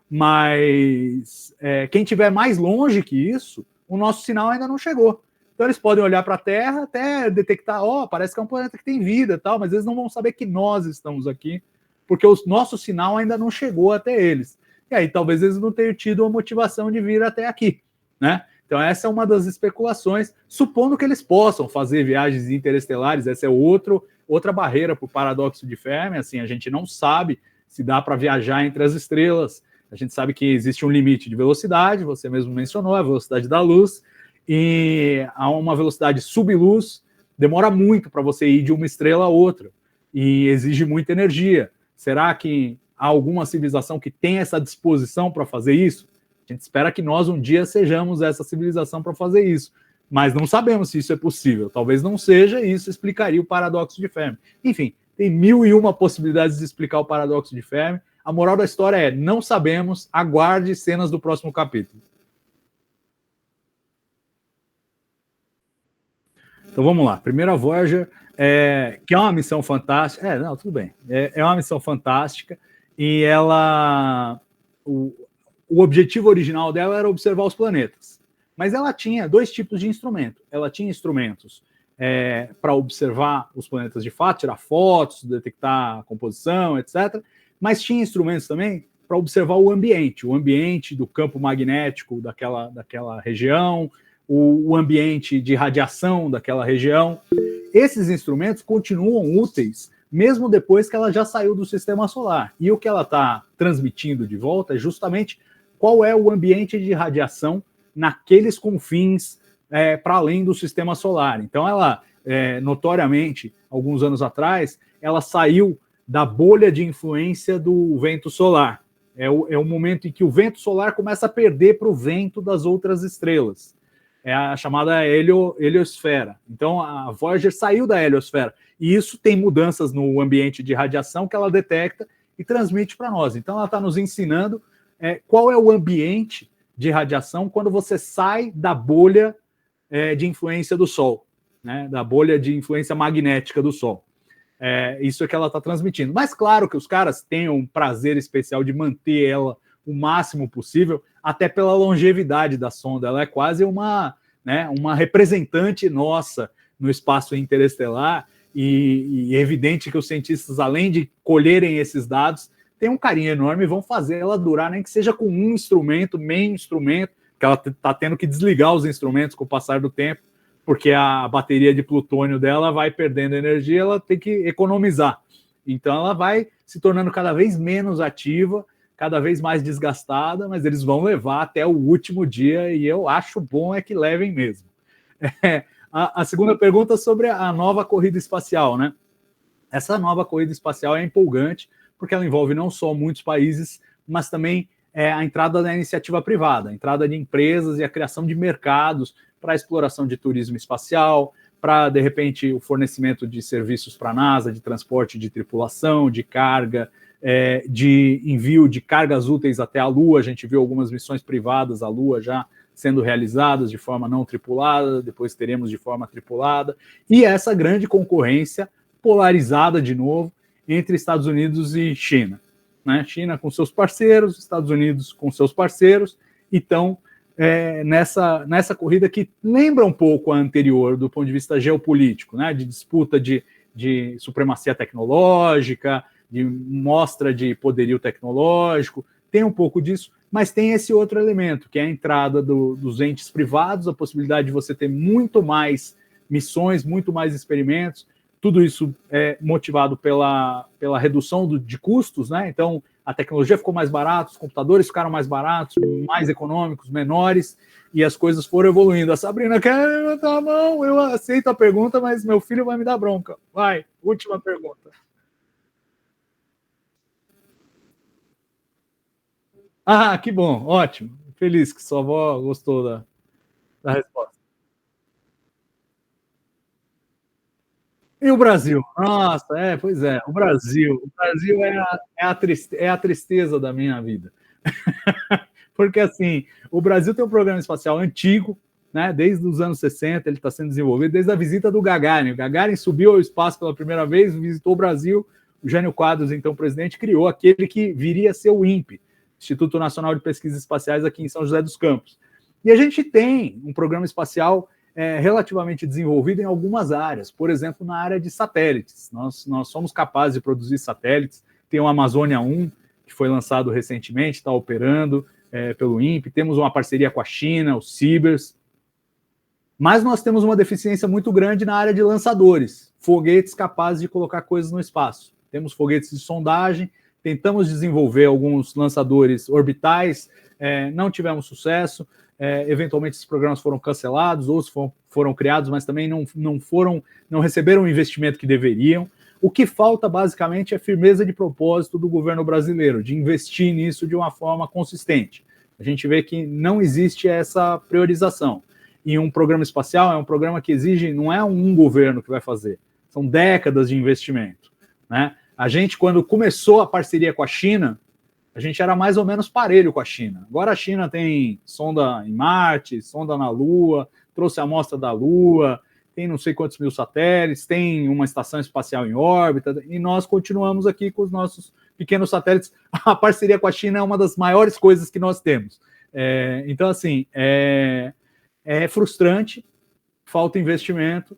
Mas quem estiver mais longe que isso, o nosso sinal ainda não chegou. Então eles podem olhar para a Terra até detectar, parece que é um planeta que tem vida e tal, mas eles não vão saber que nós estamos aqui, porque o nosso sinal ainda não chegou até eles. E aí talvez eles não tenham tido a motivação de vir até aqui, né? Então essa é uma das especulações, supondo que eles possam fazer viagens interestelares, essa é outra barreira para o paradoxo de Fermi, assim, a gente não sabe se dá para viajar entre as estrelas, a gente sabe que existe um limite de velocidade, você mesmo mencionou, a velocidade da luz, e a uma velocidade subluz, demora muito para você ir de uma estrela a outra, e exige muita energia. Será que há alguma civilização que tem essa disposição para fazer isso? A gente espera que nós um dia sejamos essa civilização para fazer isso, mas não sabemos se isso é possível. Talvez não seja, e isso explicaria o paradoxo de Fermi. Enfim, tem 1001 possibilidades de explicar o paradoxo de Fermi. A moral da história é, não sabemos, aguarde cenas do próximo capítulo. Então vamos lá. Primeiro a Voyager, que é uma missão fantástica. Não, tudo bem. É uma missão fantástica e ela... O objetivo original dela era observar os planetas. Mas ela tinha 2 tipos de instrumento. Ela tinha instrumentos para observar os planetas de fato, tirar fotos, detectar a composição, etc. Mas tinha instrumentos também para observar o ambiente do campo magnético daquela região, o ambiente de radiação daquela região. Esses instrumentos continuam úteis mesmo depois que ela já saiu do sistema solar. E o que ela está transmitindo de volta é justamente qual é o ambiente de radiação naqueles confins para além do sistema solar. Então ela, notoriamente, alguns anos atrás, ela saiu da bolha de influência do vento solar. É o momento em que o vento solar começa a perder para o vento das outras estrelas. É a chamada heliosfera. Então, a Voyager saiu da heliosfera. E isso tem mudanças no ambiente de radiação que ela detecta e transmite para nós. Então, ela está nos ensinando qual é o ambiente de radiação quando você sai da bolha de influência do Sol, né? Da bolha de influência magnética do Sol. Isso é que ela está transmitindo. Mas claro que os caras têm um prazer especial de manter ela o máximo possível, até pela longevidade da sonda. Ela é quase uma representante nossa no espaço interestelar, e é evidente que os cientistas, além de colherem esses dados, têm um carinho enorme e vão fazer ela durar, nem que seja com um instrumento, meio instrumento, que ela está tendo que desligar os instrumentos com o passar do tempo, porque a bateria de plutônio dela vai perdendo energia, ela tem que economizar. Então ela vai se tornando cada vez menos ativa, cada vez mais desgastada, mas eles vão levar até o último dia, e eu acho bom que levem mesmo. A segunda pergunta sobre a nova corrida espacial, né? Essa nova corrida espacial é empolgante, porque ela envolve não só muitos países, mas também a entrada da iniciativa privada, a entrada de empresas e a criação de mercados para a exploração de turismo espacial, para, de repente, o fornecimento de serviços para a NASA, de transporte de tripulação, de carga, de envio de cargas úteis até a Lua. A gente viu algumas missões privadas à Lua já sendo realizadas de forma não tripulada, depois teremos de forma tripulada, e essa grande concorrência polarizada de novo entre Estados Unidos e China, né? China com seus parceiros, Estados Unidos com seus parceiros, então nessa corrida que lembra um pouco a anterior do ponto de vista geopolítico, né? De disputa de supremacia tecnológica, de mostra de poderio tecnológico, tem um pouco disso, mas tem esse outro elemento, que é a entrada dos entes privados, a possibilidade de você ter muito mais missões, muito mais experimentos, tudo isso é motivado pela redução de custos, né? Então, a tecnologia ficou mais barata, os computadores ficaram mais baratos, mais econômicos, menores, e as coisas foram evoluindo. A Sabrina quer levantar a mão, eu aceito a pergunta, mas meu filho vai me dar bronca. Vai, última pergunta. Ah, que bom, ótimo. Feliz que sua avó gostou da resposta. E o Brasil? Nossa, pois é, o Brasil é a tristeza da minha vida. Porque, assim, o Brasil tem um programa espacial antigo, né? Desde os anos 60 ele está sendo desenvolvido, desde a visita do Gagarin. O Gagarin subiu ao espaço pela primeira vez, visitou o Brasil, o Jânio Quadros, então presidente, criou aquele que viria a ser o INPE, Instituto Nacional de Pesquisas Espaciais, aqui em São José dos Campos. E a gente tem um programa espacial relativamente desenvolvido em algumas áreas, por exemplo, na área de satélites. Nós somos capazes de produzir satélites, tem o Amazônia 1, que foi lançado recentemente, está operando pelo INPE, temos uma parceria com a China, o Cibers, mas nós temos uma deficiência muito grande na área de lançadores, foguetes capazes de colocar coisas no espaço. Temos foguetes de sondagem, tentamos desenvolver alguns lançadores orbitais, não tivemos sucesso, eventualmente esses programas foram cancelados, outros foram criados, mas também não receberam o investimento que deveriam. O que falta, basicamente, é firmeza de propósito do governo brasileiro, de investir nisso de uma forma consistente. A gente vê que não existe essa priorização. E um programa espacial é um programa que exige, não é um governo que vai fazer, são décadas de investimento, né? A gente, quando começou a parceria com a China, a gente era mais ou menos parelho com a China. Agora a China tem sonda em Marte, sonda na Lua, trouxe a amostra da Lua, tem não sei quantos mil satélites, tem uma estação espacial em órbita, e nós continuamos aqui com os nossos pequenos satélites. A parceria com a China é uma das maiores coisas que nós temos. Então, assim, é frustrante, falta investimento,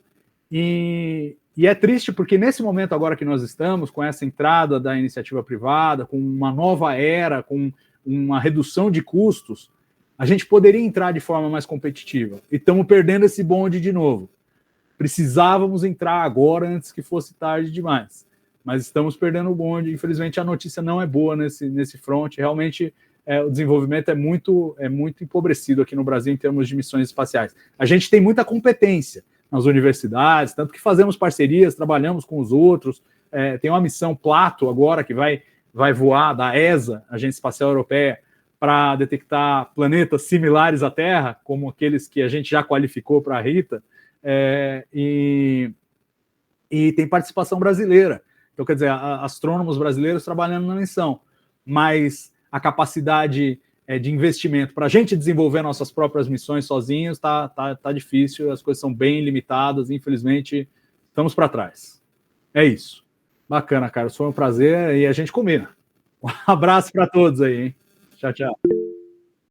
e é triste porque nesse momento agora que nós estamos, com essa entrada da iniciativa privada, com uma nova era, com uma redução de custos, a gente poderia entrar de forma mais competitiva. E estamos perdendo esse bonde de novo. Precisávamos entrar agora antes que fosse tarde demais. Mas estamos perdendo o bonde. Infelizmente, a notícia não é boa nesse front. Realmente, o desenvolvimento é muito empobrecido aqui no Brasil em termos de missões espaciais. A gente tem muita competência nas universidades, tanto que fazemos parcerias, trabalhamos com os outros. Tem uma missão Plato agora que vai voar da ESA, Agência Espacial Europeia, para detectar planetas similares à Terra, como aqueles que a gente já qualificou para a Rita, e tem participação brasileira. Então, quer dizer, astrônomos brasileiros trabalhando na missão, mas a capacidade de investimento para a gente desenvolver nossas próprias missões sozinhos tá difícil, as coisas são bem limitadas, infelizmente, estamos para trás. É isso. Bacana, cara, foi um prazer e a gente combina. Um abraço para todos aí, hein? Tchau, tchau.